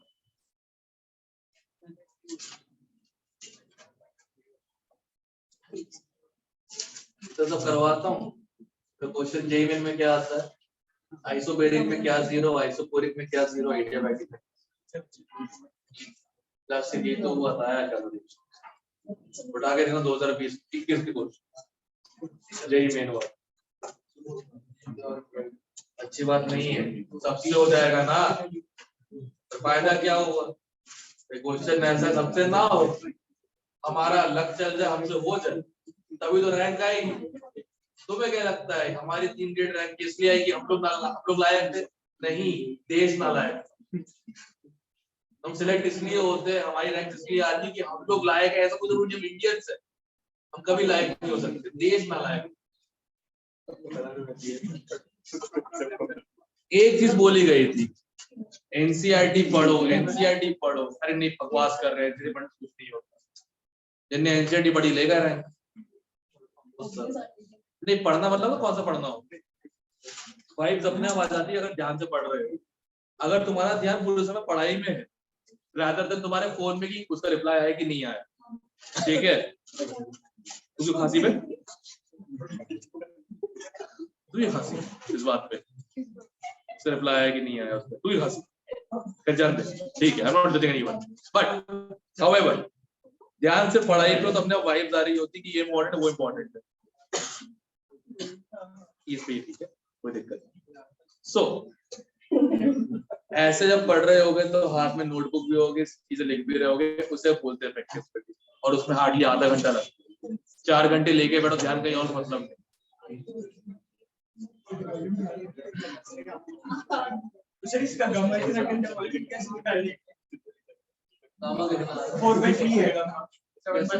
तो सब करवाता हूँ। तो क्वेश्चन जेईई में क्या आता है, आइसोबेरिक में क्या जीरो, आइसोपोरिक में क्या जीरो, एडियाबैटिक में प्लस ये तो बताया क्या उठा के देना 2020 21 की क्वेश्चन जेईई मेन हुआ। अच्छी बात नहीं है, सबसे हो जाएगा ना, तो फायदा क्या हुआ, क्वेश्चन ऐसा सबसे ना हो, हमारा लक चल जाए, हमसे हो जाए, तभी तो रैंक आएगी। तुम्हें क्या लगता है हमारी 3 ग्रेड रैंक इसलिए आई कि हम लोग लायक थे? नहीं, देश ना लायक। हम सिलेक्ट इसलिए होते हैं, हमारी रैंक इसलिए आती कि हम लोग लायक है, ऐसा कुछ जरूरी नहीं, इंडियंस है, हम कभी लायक नहीं हो सकते, देश ना लायक। एक चीज बोली गई थी, एनसीईआरटी पढ़ो, एनसीईआरटी पढ़ो। अरे नहीं, बकवास कर रहे थे, कुछ नहीं होता। जिन्हें एनसीईआरटी पढ़ी लेगा रैंक, नहीं पढ़ना मतलब तो कौन सा पढ़ना हो, वाइब्स अपने आप आ जाती है अगर ध्यान से पढ़ रहे हो। अगर तुम्हारा ध्यान पूरे समय पढ़ाई में है, रादर देन तुम्हारे फोन में कि उसका रिप्लाई आया कि नहीं आया, ठीक है? तुझे खांसी पे, तुझे खांसी इस बात पे, उसका रिप्लाई आया कि नहीं आया उसका, तुझे खांसी फिर जानते, ठीक है, I am not judging anyone, but however ध्यान से पढ़ाई पे तो अपने वाइब्स आ रही होती कि ये इम्पोर्टेंट है, वो इम्पोर्टेंट है, इसलिए ठीक है, कोई दिक्कत नहीं। सो ऐसे जब पढ़ रहे होगे तो हाथ में नोटबुक भी होगी, चीजें लिख भी रहे होगे, उसे बोलते हैं प्रैक्टिस करके, और उसमें हार्डली आधा घंटा लगता है। 4 घंटे लेके बैठो, ध्यान कहीं और मतलब नहीं। सर इसका गामा इतना घंटा पॉलिटिक कैसे निकालने? गामा कितना? 4/3 है गामा। 7/5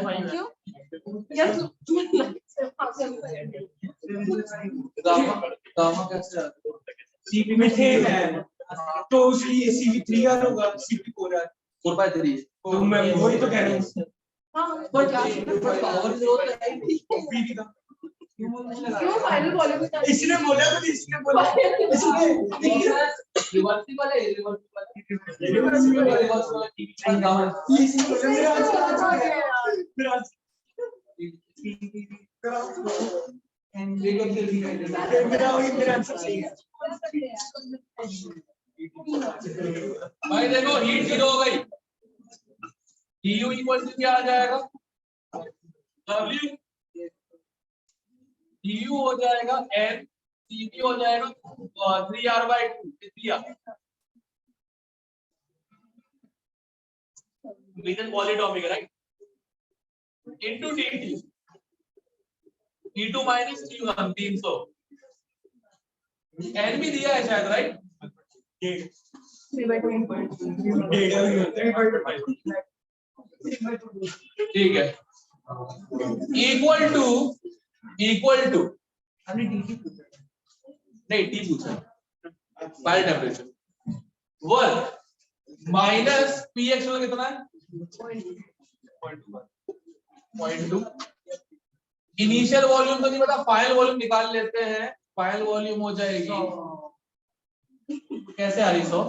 गामा कैसे आता है? सीपी में थे मैं, तो उसकी सीपी 3R होगा, सीपी 4R 4/3। तो मैं वही तो कह रहा हूँ। हाँ, पर पावर जरूरत है बीबी का क्यों फाइनल वॉल्यूम में इसने बोला तो इसने बोला इसने रिवर्सिबल है, रिवर्सिबल टीवी का गामा मेरा आंसर सही है। भाई देखो हीट जीरो हो गई, EU इक्वल टू क्या आ जाएगा, W EU हो जाएगा N, CP हो जाएगा 3R/2, कितना methane polyatomic, right, into TT, T2 minus T1 300, N भी दिया है शायद, राइट, 3/2 ठीक है, इक्वल टू नहीं टी पूछा, final temperature work minus P actual कितना है 0.2। इनिशियल वॉल्यूम तो नहीं पता, फाइनल वॉल्यूम निकाल लेते हैं, फाइनल वॉल्यूम हो जाएगी कैसे आ रही 100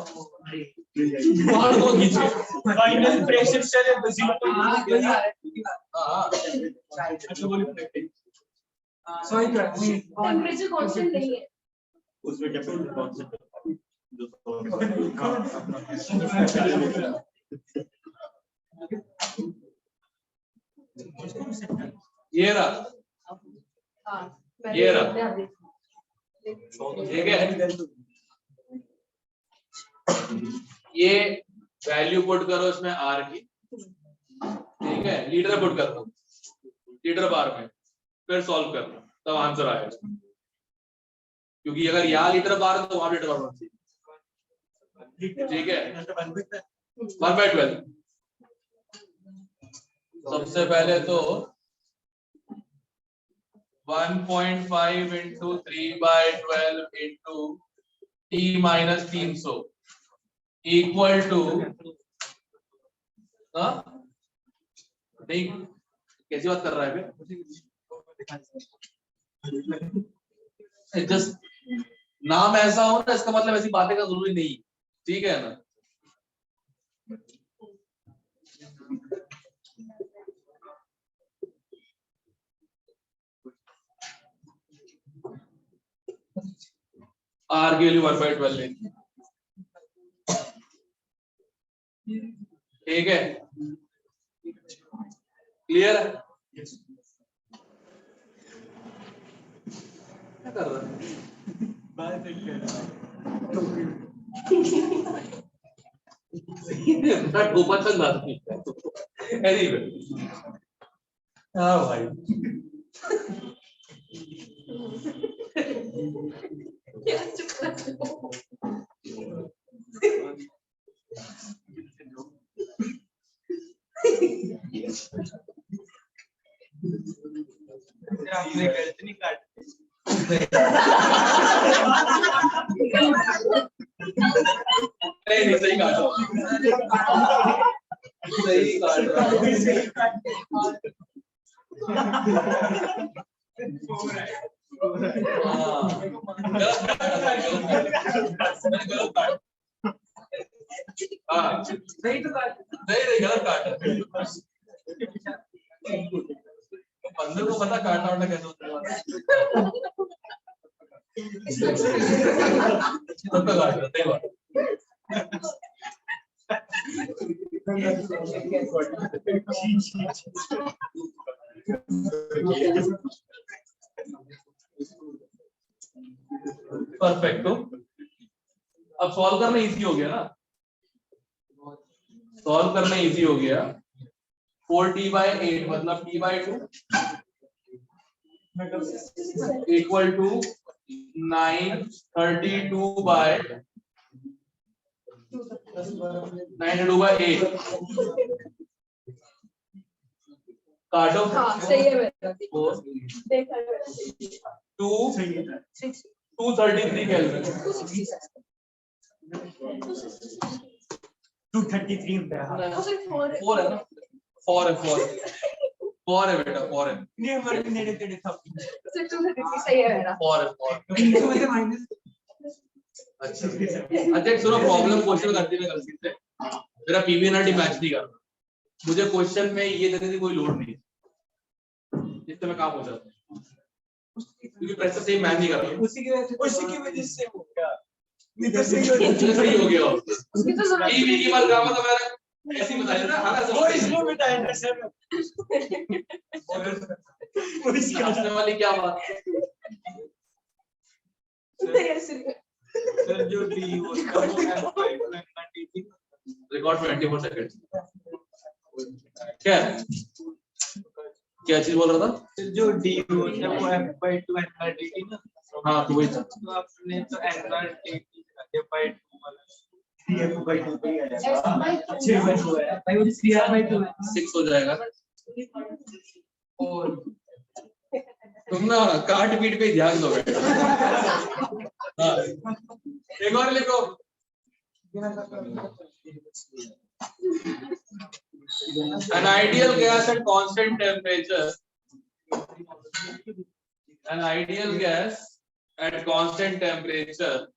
बाहर को खींचे, फाइनल प्रेशर चले 0.2 सॉरी टेम्परेचर कांस्टेंट नहीं है, उसमें टेम्परेचर कांस्टेंट ये रहा, हाँ ये रहा, ठीक है, ये वैल्यू पुट करो इसमें R की, ठीक है, लीटर पुट कर दो लीटर बार में, फिर सॉल्व करना, तब आंसर आएगा, क्योंकि अगर यहाँ लीटर बार है तो वहां लीटर बार होना चाहिए, ठीक है 1/12। सबसे पहले तो 1.5 into 3/12 into t minus 300 equal to नहीं कैसी बात कर रहा है जस्ट नाम ऐसा हो ना इसका मतलब ऐसी बातें का जरूरी नहीं, ठीक है ना। आर के लिए 1/12 लेंगे, ठीक है, क्लियर है। क्या कर रहा है गोपाल चंद एनीवे। हाँ भाई आपने गलत नहीं काट नहीं सही काटा, सही काट नहीं गलत काट बंदर को पता काटना वाटना कैसे होता है सबका काट सही बात। परफेक्ट। तो अब सॉल्व करना इजी हो गया ना, सॉल्व करना इजी हो गया। 4t/8 मतलब t/2 इक्वल टू 932/8 काटो। हाँ सही है मेरा, देखा है 233 केल्विन 233 होता है। 4 है ना, 4 है बेटा 4 है। नहीं हमारे भी नेड़े तेड़े था। 233 सही है मेरा। 4 है। अच्छा सुनो, प्रॉब्लम क्वेश्चन करते में गलती से मेरा पीवीएनआरटी मैच नहीं कर रहा, मुझे क्वेश्चन में ये देने की कोई लोड नहीं, जिससे मैं काम हो जाता है क्योंकि प्रेशर से मैच नहीं कर रहा। उसी की वजह से हो गया। नहीं तो सही हो गया उसकी तो जरूरत टीवी की बात काम तो मैंने ऐसी बताई ना। हाँ वो इसमें बिठाया था सर। वो इसका हंसने वाली क्या बात सर जो डी उसका वो रिकॉर्ड 24 सेकंड। क्या चीज बोल रहा था? जो डी होता है वो f/2 nRT ना। हाँ तो वही था। तो आपने तो nRT f/2 वाला 3f/2 पे आया 6/2 है भाई, वो 3r/2 है 6 हो जाएगा। और तुम ना काट पीट पे ध्यान दो बेटा। हाँ एक और लिखो। An ideal gas at constant temperature. An ideal gas at constant temperature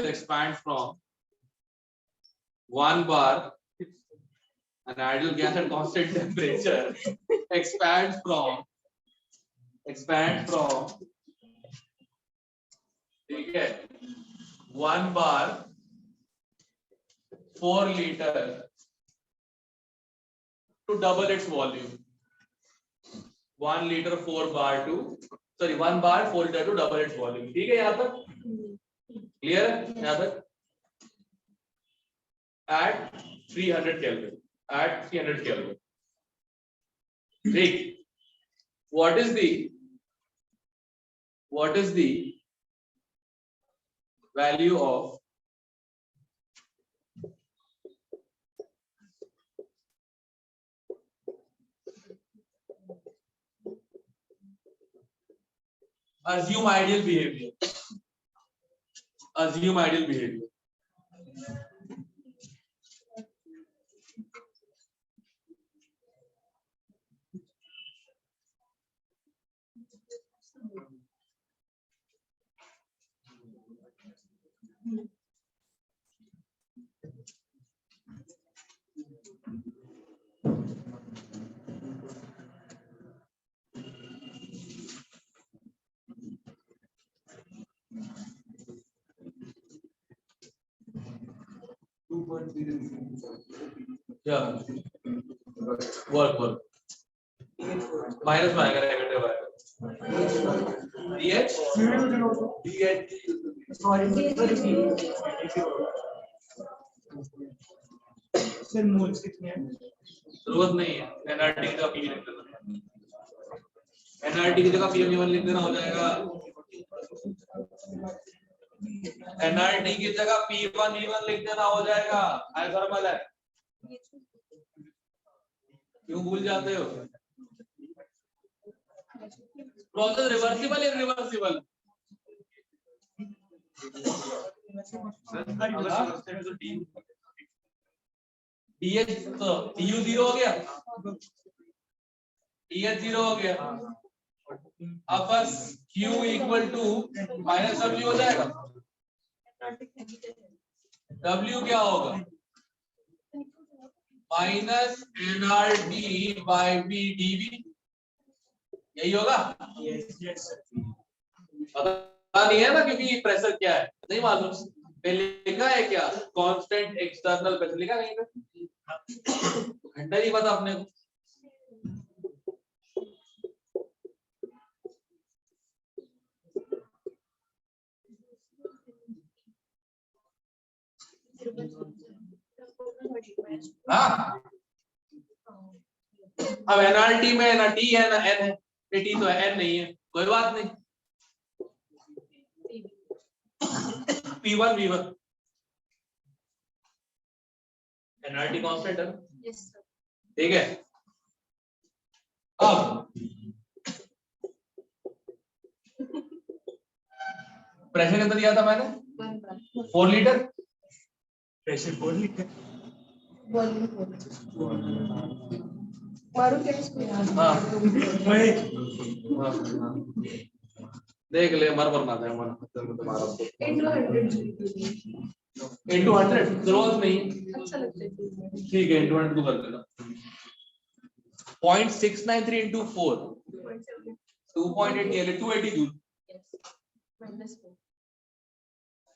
expands from 1 bar. An ideal gas at constant temperature expands from ठीक है 1 bar 4 liter to double its volume. 1 liter 4 bar to 1 bar 4 liter to double its volume. ठीक है यहाँ तक clear है? यहाँ तक at 300 Kelvin. ठीक, what is the what is the value of assume ideal behavior? Assume ideal behavior. Yeah. Work. Minus में आएगा negative आएगा. DH. सर मोल्स कितने हैं? जरूरत नहीं है. NRT का P लिख देना. NRT की जगह PM1 लिख देना हो जाएगा. NRT की जगह P1 E1 लिख देना हो जाएगा. आइसोथर्मल है. क्यों भूल जाते हो? प्रोसेस रिवर्सिबल या रिवर्सिबल? DH तो DU 0 हो गया. DH 0 हो गया. अब बस Q equal to minus W हो जाएगा. W क्या होगा? Minus NRT by BDV. यही होगा? पता नहीं है ना, क्योंकि प्रेशर क्या है नहीं मालूम. पहले लिखा है क्या? कांस्टेंट एक्सटर्नल प्रेशर लिखा कहीं पे? घंटा नहीं पता अपने को. हाँ, अब NRT में ना T है ना N है. T तो है, N नहीं है. कोई बात नहीं. P1 V1 NRT कांस्टेंट है. ठीक है. अब प्रेशर कितना दिया था मैंने? 4 लीटर. Pressure 4 litre. हाँ. भाई देख ले, मर मरना था मन तुम्हारा. into 100 जरूरत नहीं. ठीक है, into 100 कर देना. 0.693 into 4 2.8 नियरली 280 जूल.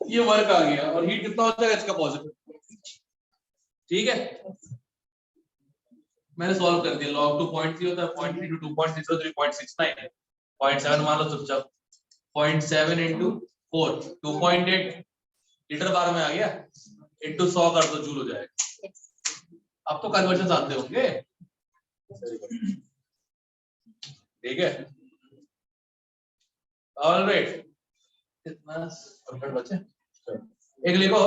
ये वर्क आ गया. और हीट कितना हो जाएगा इसका? पॉजिटिव. ठीक है, मैंने सॉल्व कर दिया. log 2.3 होता है 0.3 into 2.6 3.69 0.7 मान लो चुपचाप. 0.7 into 4 2.8 लीटर बार में आ गया. into 100 कर दो, जूल हो जाएगा. अब तो कन्वर्जन आते होंगे. ठीक है. ऑलराइट, कितना परफेक्ट बच्चे. एक लिखो.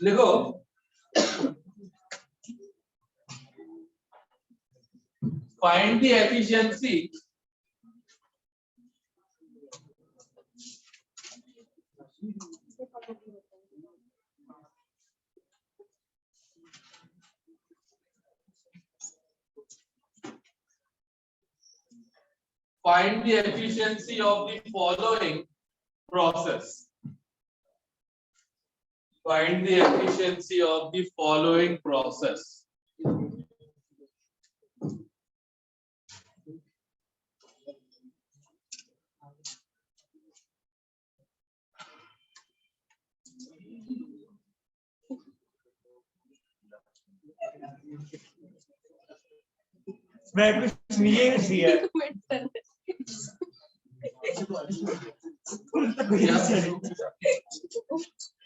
लिखो find the efficiency of the following process. Find the efficiency of the following process. मैं कुछ नहीं है सी है.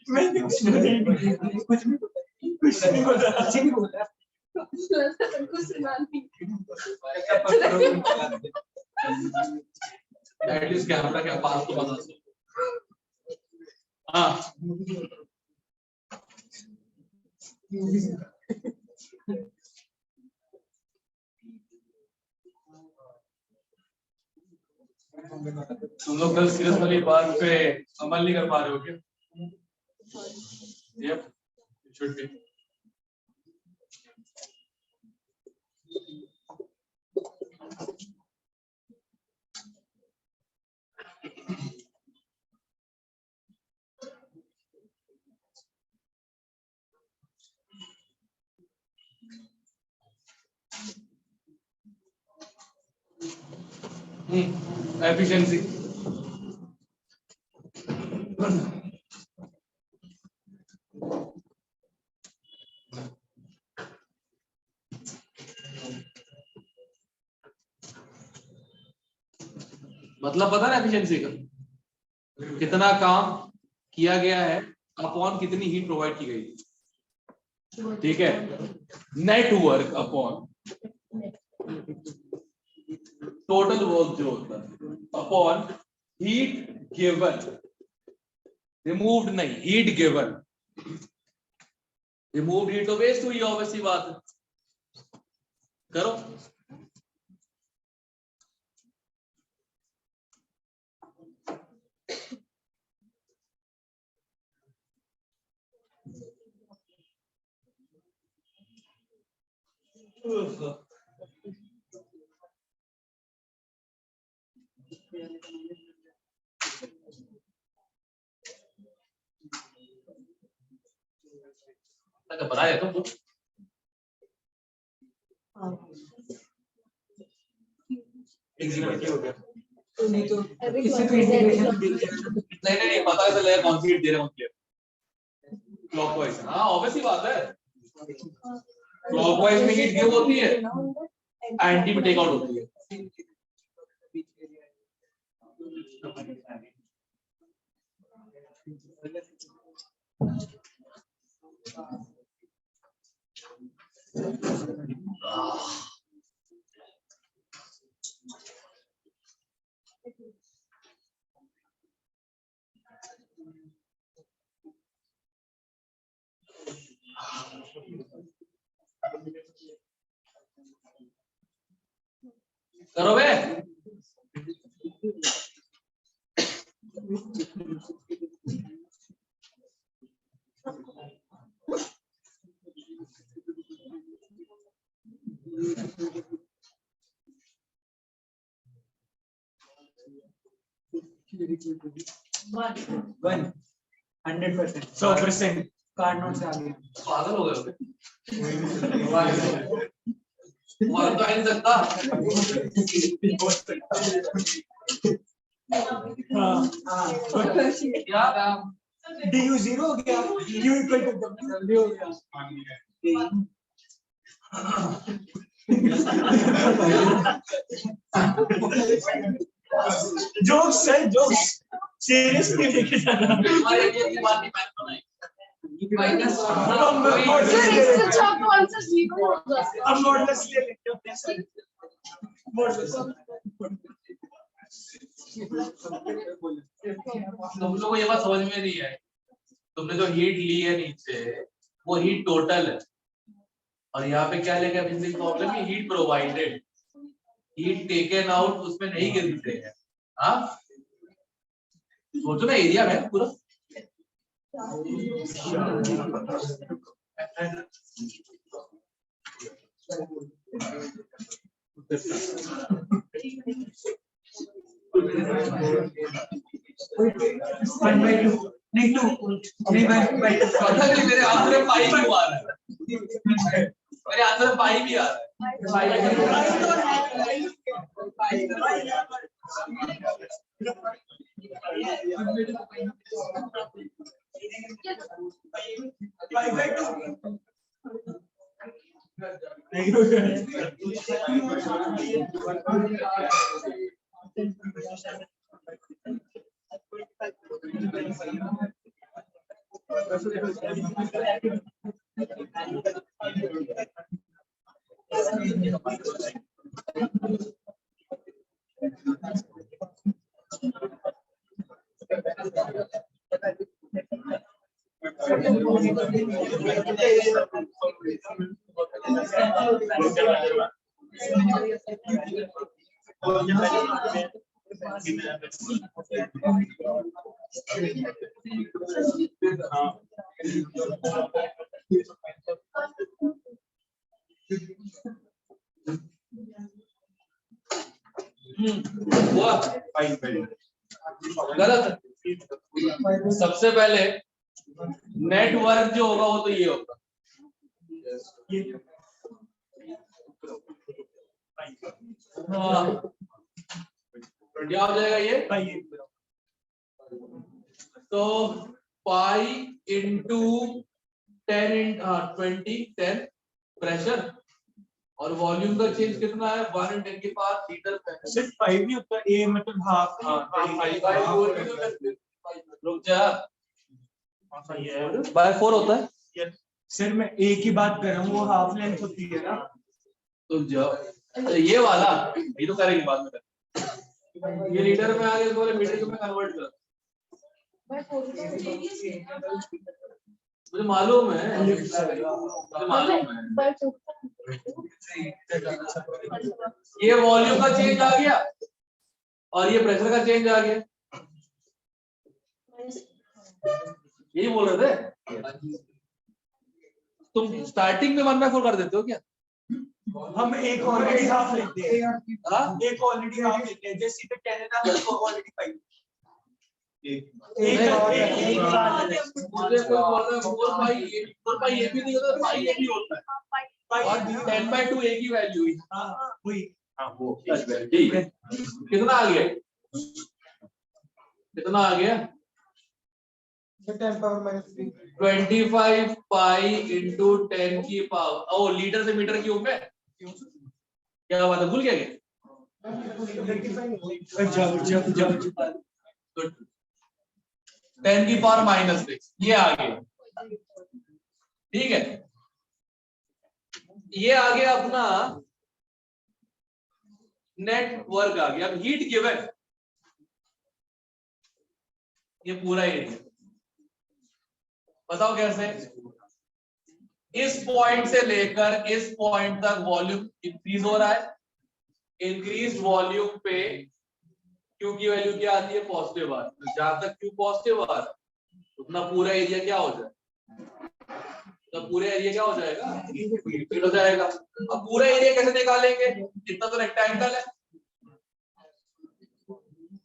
मैं कुछ नहीं बोल रहा. एटलीस्ट कैमरा के पास तो बना सकते। हाँ तुम लोग कल सीरियस वाली बात पे अमल नहीं कर पा रहे हो क्या? Yep, it should be. Efficiency. मतलब पता है एफिशिएंसी का, कितना काम किया गया है अपॉन कितनी हीट प्रोवाइड की गई, ठीक है। नेटवर्क अपॉन टोटल वर्क जो होता है अपॉन हीट गिवन, रिमूव्ड नहीं, हीट गिवन। रिमूव्ड हीट तो वेस्ट हुई, ऑब्वियसली बात है। करो बनाया तो एग्जीक्यूटिव हो गया। नहीं तो इससे तो नहीं पता चलेगा कौन सी हीट दे रहे हैं क्लॉकवाइज। हाँ ऑब्वियसली बात है, क्लॉकवाइज में हीट गिव होती है, एंटी में टेक आउट होती है। करो बे। वन 100%, 100% कार्ड नोट से आ गया। पागल हो गए वहां तो आ नहीं सकता। क्या du 0 हो गया, u इक्वल टू w हो गया। जोक्स है, जोक्स सीरियसली लेके जाना। ये बात नहीं मैं बनाई माइनस इससे अच्छा कौन सा जीरो होगा? अब मॉडुलस ले लेते हैं सर, मॉडुलस। तुम लोगों को ये बात समझ में नहीं है, तुमने जो हीट ली है नीचे वो हीट टोटल है, और यहाँ पे क्या लेगा बेसिक प्रॉब्लम है, heat provided, heat taken out उसमें नहीं गिनते हैं। हाँ सोचो ना एरिया है पूरा। नहीं पता नहीं मेरे आंसर में पाई क्यों आ रहा है, मेरे आंसर में पाई भी आ रहा है। हुआ गलत। सबसे पहले नेटवर्क जो होगा वो तो ये होगा, हाँ क्या हो जाएगा ये, तो पाई इंटू 10 प्रेशर और वॉल्यूम का चेंज कितना है 1 × 10 की पावर लीटर सिर्फ 5 ही होता है, ए मतलब हाफ। रुक जा, बाय 4 होता है। सर मैं ए की बात कर रहा हूँ, वो हाफ लेंथ होती है ना। रुक जाओ, ये वाला ये तो करेंगे बाद में, ये लीटर में आ गया तो मीटर में कन्वर्ट कर, मुझे मालूम है, मुझे मालूम है। ये वॉल्यूम का चेंज आ गया और ये प्रेशर का चेंज आ गया, यही बोल रहे थे तुम। स्टार्टिंग में 1/4 कर देते हो क्या? हम एक ऑलरेडी हाफ लेते हैं, एक ऑलरेडी हाफ लेते हैं, जैसे 10 ऑलरेडी 5। मुझे कोई बोल रहा है 4 पाई ये भी नहीं होता, पाई ये भी होता है, और 10/2 एक ही वैल्यू हुई। वो ठीक है, कितना आ गया, कितना आ गया 25 पाई इंटू 10 की पावर, ओ लीटर से मीटर क्यूब में, क्या बात है, भूल गया क्या? 10 की पावर -6 ये आ गया, ठीक है। ये आ गया अपना नेटवर्क आ गया। अब हीट गिवन, ये पूरा एरिया बताओ कैसे, इस पॉइंट से लेकर इस पॉइंट तक वॉल्यूम इंक्रीज हो रहा है, इंक्रीज वॉल्यूम पे क्यू की वैल्यू क्या आती है, पॉजिटिव आ रही है। जहां तक क्यू पॉजिटिव आ रहा है उतना पूरा एरिया क्या हो जाए, तो पूरा एरिया क्या हो जाएगा, हीट हो जाएगा। अब पूरा एरिया कैसे निकालेंगे, इतना तो रेक्टेंगल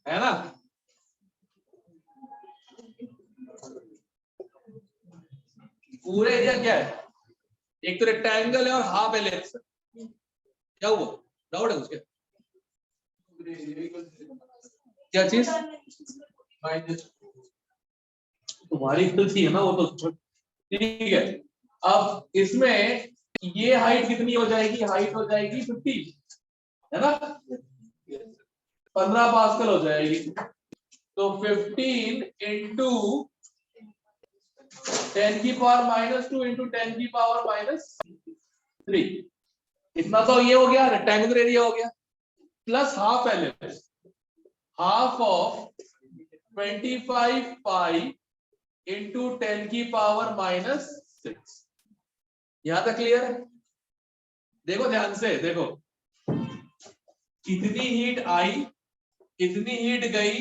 है ना, पूरा एरिया क्या है, एक तो रेक्टेंगल है और हाफ एलिप्स है। क्या हुआ, डाउट है उसके, क्या चीज तुम्हारी गलती है ना वो तो, ठीक है। अब इसमें ये हाइट कितनी हो जाएगी, हाइट हो जाएगी 50 है ना, 15 पास्कल हो जाएगी, तो 15 इंटू 10 की पावर -2 इंटू 10 की पावर -3, इतना तो ये हो गया, रेक्टेंगुलर एरिया हो गया, plus half ellipse, half of 25 pi into 10 की पावर -6। यहां तक क्लियर है? देखो ध्यान से, देखो कितनी हीट आई, कितनी हीट गई,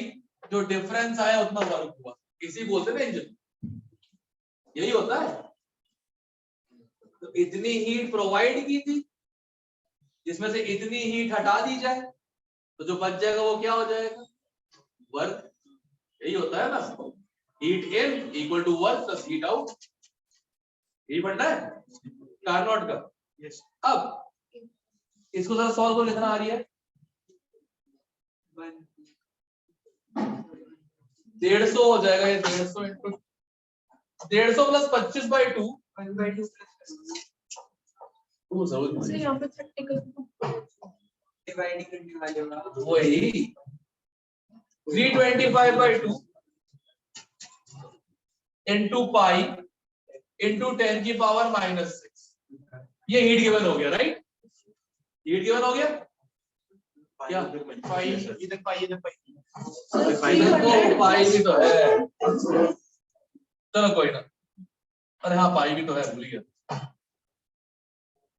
जो डिफरेंस आया उतना वर्क हुआ, इसी बोलते ना इंजन, यही होता है। तो इतनी हीट प्रोवाइड की थी, जिसमें से इतनी हीट हटा दी जाए तो जो बच जाएगा वो क्या हो जाएगा, वर्क। यही होता है ना, heat in equal to work plus heat out, यही पढ़ना है कार्नोट का। यस। अब इसको जरा सॉल्व कर, लिखना आ रही है 150 हो जाएगा, ये 150 इंटू 150 प्लस 25/2 So यहाँ पे 30 डिवाइडिंग करने वाले हो वही 325/2 इंटू पाई इंटू 10 की पावर -6, ये हीट गिवन हो गया, राइट, हीट गिवन हो गया क्या, इधर पाई, इधर पाई, देखो पाई भी तो है, चलो कोई ना। अरे हाँ पाई भी तो है, भूल गया।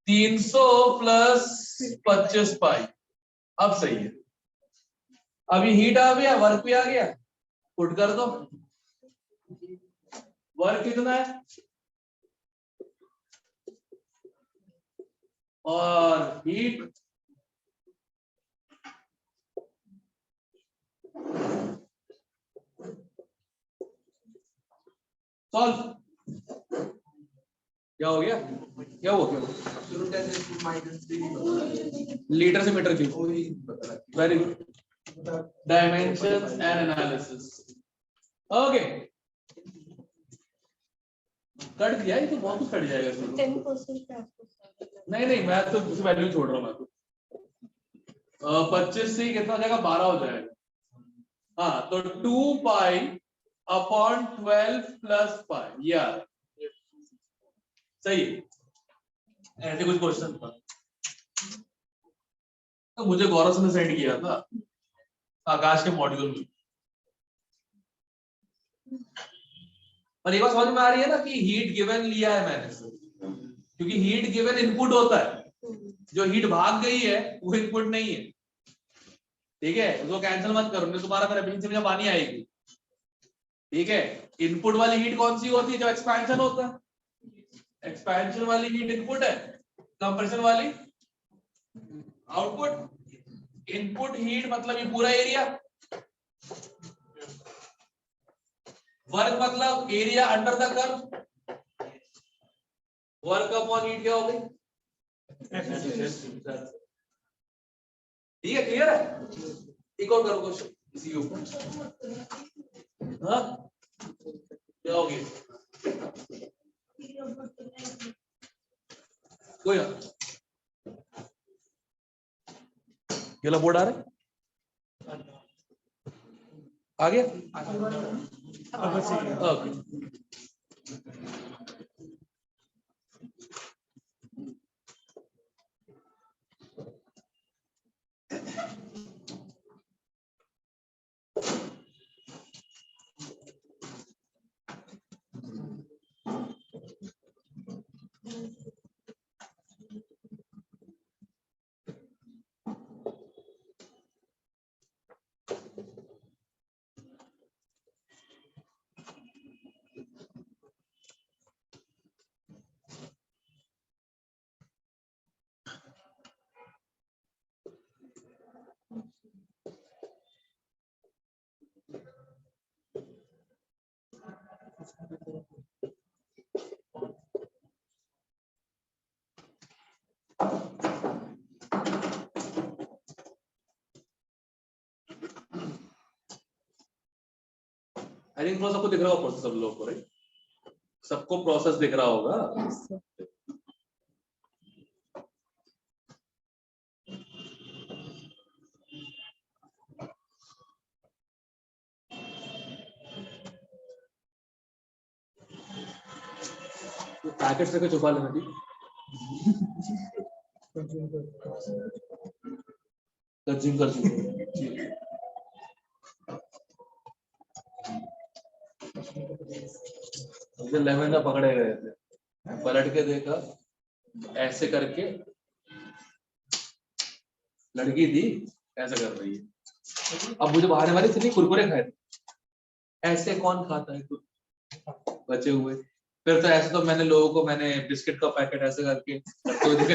300 प्लस 25 पाई, अब सही है। अभी हीट आ गया, वर्क भी आ गया, पुट कर दो। वर्क कितना है और हीट सॉल्व। क्या हो गया, क्या हो गया? लीटर से metre cube. Very good. Dimension and analysis. Okay, cut दिया, ये तो बहुत कुछ कट जाएगा इसमें। 10% नहीं नहीं, मैं तो वैल्यू छोड़ रहा हूँ। मैं तो 25 से कितना हो जाएगा, 12 हो जाएगा। हाँ तो 2 पाई अपॉन 12 प्लस पाई, यार सही है। ऐसे कुछ क्वेश्चन था तो मुझे गौरव से सेंड किया था आकाश के मॉड्यूल में। और एक बात समझ में आ रही है ना कि हीट गिवन लिया है मैंने से, क्योंकि हीट गिवन इनपुट होता है, जो हीट भाग गई है वो इनपुट नहीं है। ठीक है, उसको कैंसिल मत करो, नहीं तुम्हारा मेरा बीच में पानी आएगी। ठीक है, इनपुट वाली हीट कौन सी होती है, जब एक्सपेंशन होता है। एक्सपेंशन वाली हीट इनपुट है, कंप्रेशन वाली आउटपुट। इनपुट हीट मतलब ये पूरा एरिया, वर्क मतलब area under the curve. Work upon heat क्या हो गई, ठीक है, क्लियर है। एक और करो क्वेश्चन इसी के ऊपर। हाँ क्या हो गया, कोई ना, ये बोर्ड आ रहा है, आ गया। ओके, आई थिंक सबको दिख रहा होगा प्रोसेस, सब लोग को, राइट? सबको प्रोसेस दिख रहा होगा। पैकेट से छुपा लेना थी, कंज्यूम कर चुके। मुझे लेमन ना पकड़े गए थे, पलट के देखा ऐसे करके, लड़की थी ऐसा कर रही है। अब मुझे बहाने वाले इतने कुरकुरे खाए थे, ऐसे कौन खाता है कुछ बचे हुए। फिर तो ऐसे तो मैंने लोगों को, मैंने बिस्किट का पैकेट ऐसे करके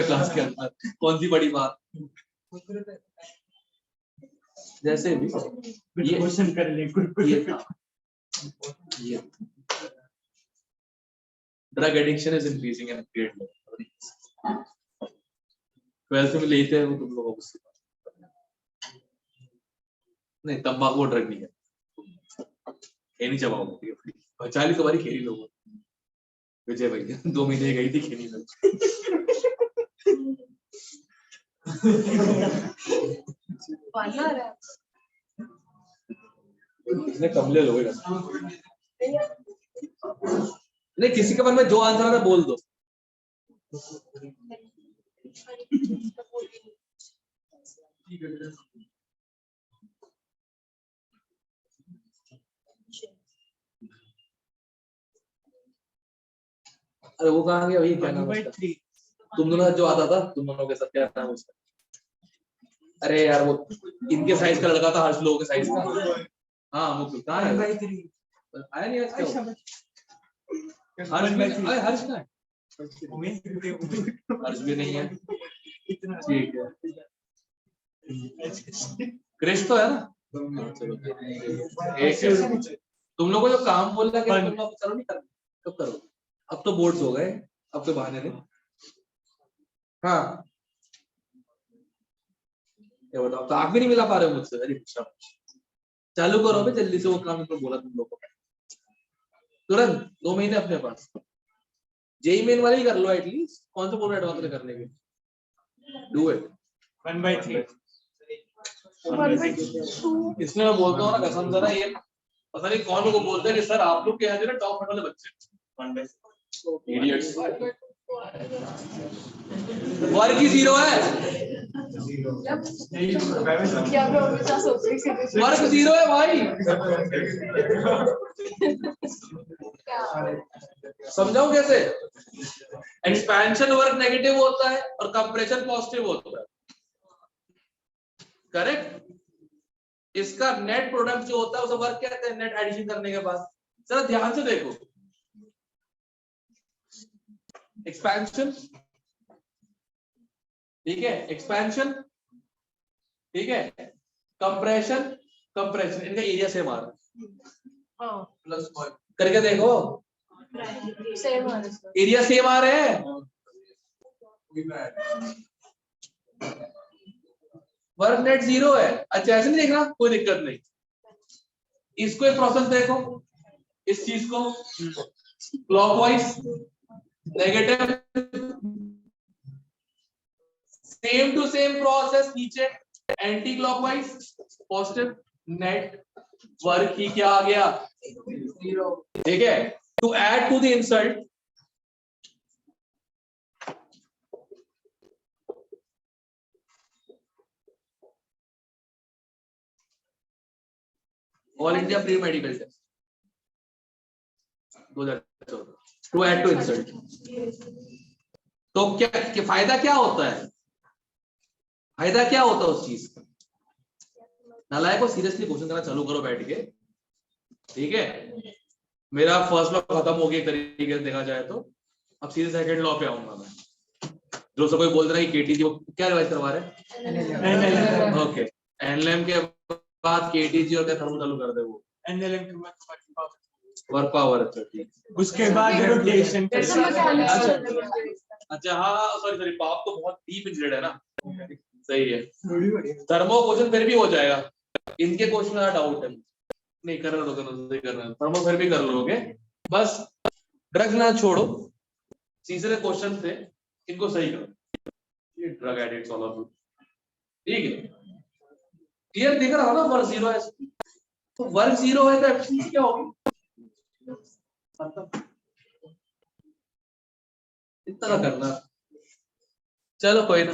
क्लास के अंदर, कौन सी बड़ी बात। जैसे भी ये क्वेश्चन कर ले, ये था, ये drug addiction is increasing in grade level. 12th में लेते हैं वो तुम लोगों को, नहीं तंबाकू ड्रग नहीं है, खेनी चबाओगे, ठीक है, बचा ली तुम्हारी खेली लोगों। विजय भैया 2 महीने गई थी खेनी में। इसने कमले लोगे नहीं, किसी के मन में जो आंसर है बोल दो। अरे वो कहाँ गया, वही क्या नाम है उसका? 1/3 तुम दोनों जो आता था, तुम दोनों के साथ क्या नाम है उसका? अरे यार वो इनके साइज का लड़का था, हर्ष लोगों के साइज का। हाँ मुकुल कहाँ है? 1/3 आया नहीं आज अच्छा क्या? हर्ष भी, अरे हर्ष कहाँ है? हर्ष भी नहीं है। ठीक है, क्रिश तो है ना? चलो एक है। तुम लोगों को जो काम बोल रहा है कि तुम लोग करो नहीं कर, कब करो? अब तो बोर्ड्स हो गए, अब तो बहाने नहीं। हाँ ये बताओ, तो आप भी नहीं मिला पा रहे हो मुझसे? अरे चालू करो भी जल्दी से वो काम तो बोला तुम लोगों को तुरंत 2 महीने अपने पास। जेई मेन वाले ही कर लो एटलीस्ट, कौन सा बोल रहे एडवांस करने के? डू इट 1/3 इसमें मैं बोलता हूँ ना कसम से ना, ये पता नहीं कौन लोग बोलते हैं कि सर आप लोग के यहाँ जो ना टॉप वाले बच्चे इडियट्स। वर्ग ही 0 है, क्या मैं उनके साथ सोच रही थी वर्ग 0 है भाई। समझाओ कैसे? एक्सपेंशन वर्क नेगेटिव होता है और कंप्रेशन पॉजिटिव होता है, करेक्ट? इसका नेट प्रोडक्ट जो होता है उसे वर्क कहते हैं, नेट एडिशन करने के बाद। जरा ध्यान से देखो, एक्सपेंशन, ठीक है, एक्सपेंशन, ठीक है, कंप्रेशन, कंप्रेशन, इनका एरिया सेम आ रहा है प्लस करके देखो, सेम एरिया सेम आ रहे हैं। वर्क नेट 0 है। अच्छा ऐसे नहीं देखना, कोई दिक्कत नहीं। इसको एक प्रोसेस देखो, इस चीज को clockwise negative, same to same process नीचे anti clockwise positive, net work ही क्या आ गया? 0। ठीक है, to add to the insult all India pre medical test 2014, to add to insult. तो क्या फायदा क्या होता है? फायदा क्या होता है उस चीज का? नालायक को सीरियसली क्वेश्चन करना चालू करो बैठ के, ठीक है? मेरा फर्स्ट लॉ खत्म हो गया एक तरीके से देखा जाए तो, अब सीधे सेकंड लॉ पे आऊंगा मैं। जो सब कोई बोल रहा है कि केटीजी, वो क्या रिवाइज करवा रहे हैं? ओके, एनएलएम के बाद केटीजी और क्या थर्मो चालू कर दे वो एनएलएम के बाद वर्क पावर। अच्छा ठीक, उसके बाद रोटेशन। अच्छा हाँ सॉरी सॉरी, पाप तो बहुत डीप इंजीनियर है ना, सही है। थर्मो क्वेश्चन फिर भी हो जाएगा, इनके क्वेश्चन में डाउट है, नहीं कर रहे हो थर्मो फिर भी कर लोगे, बस ड्रग्स ना छोड़ो, तीसरे क्वेश्चन थे इनको सही करो, ये drug addicts all of you, ठीक है? क्लियर दिख रहा हो ना? वर्क 0 है तो वर्क 0 है तो एफिशिएंसी क्या होगी? मतलब इतना करना, चलो कोई ना।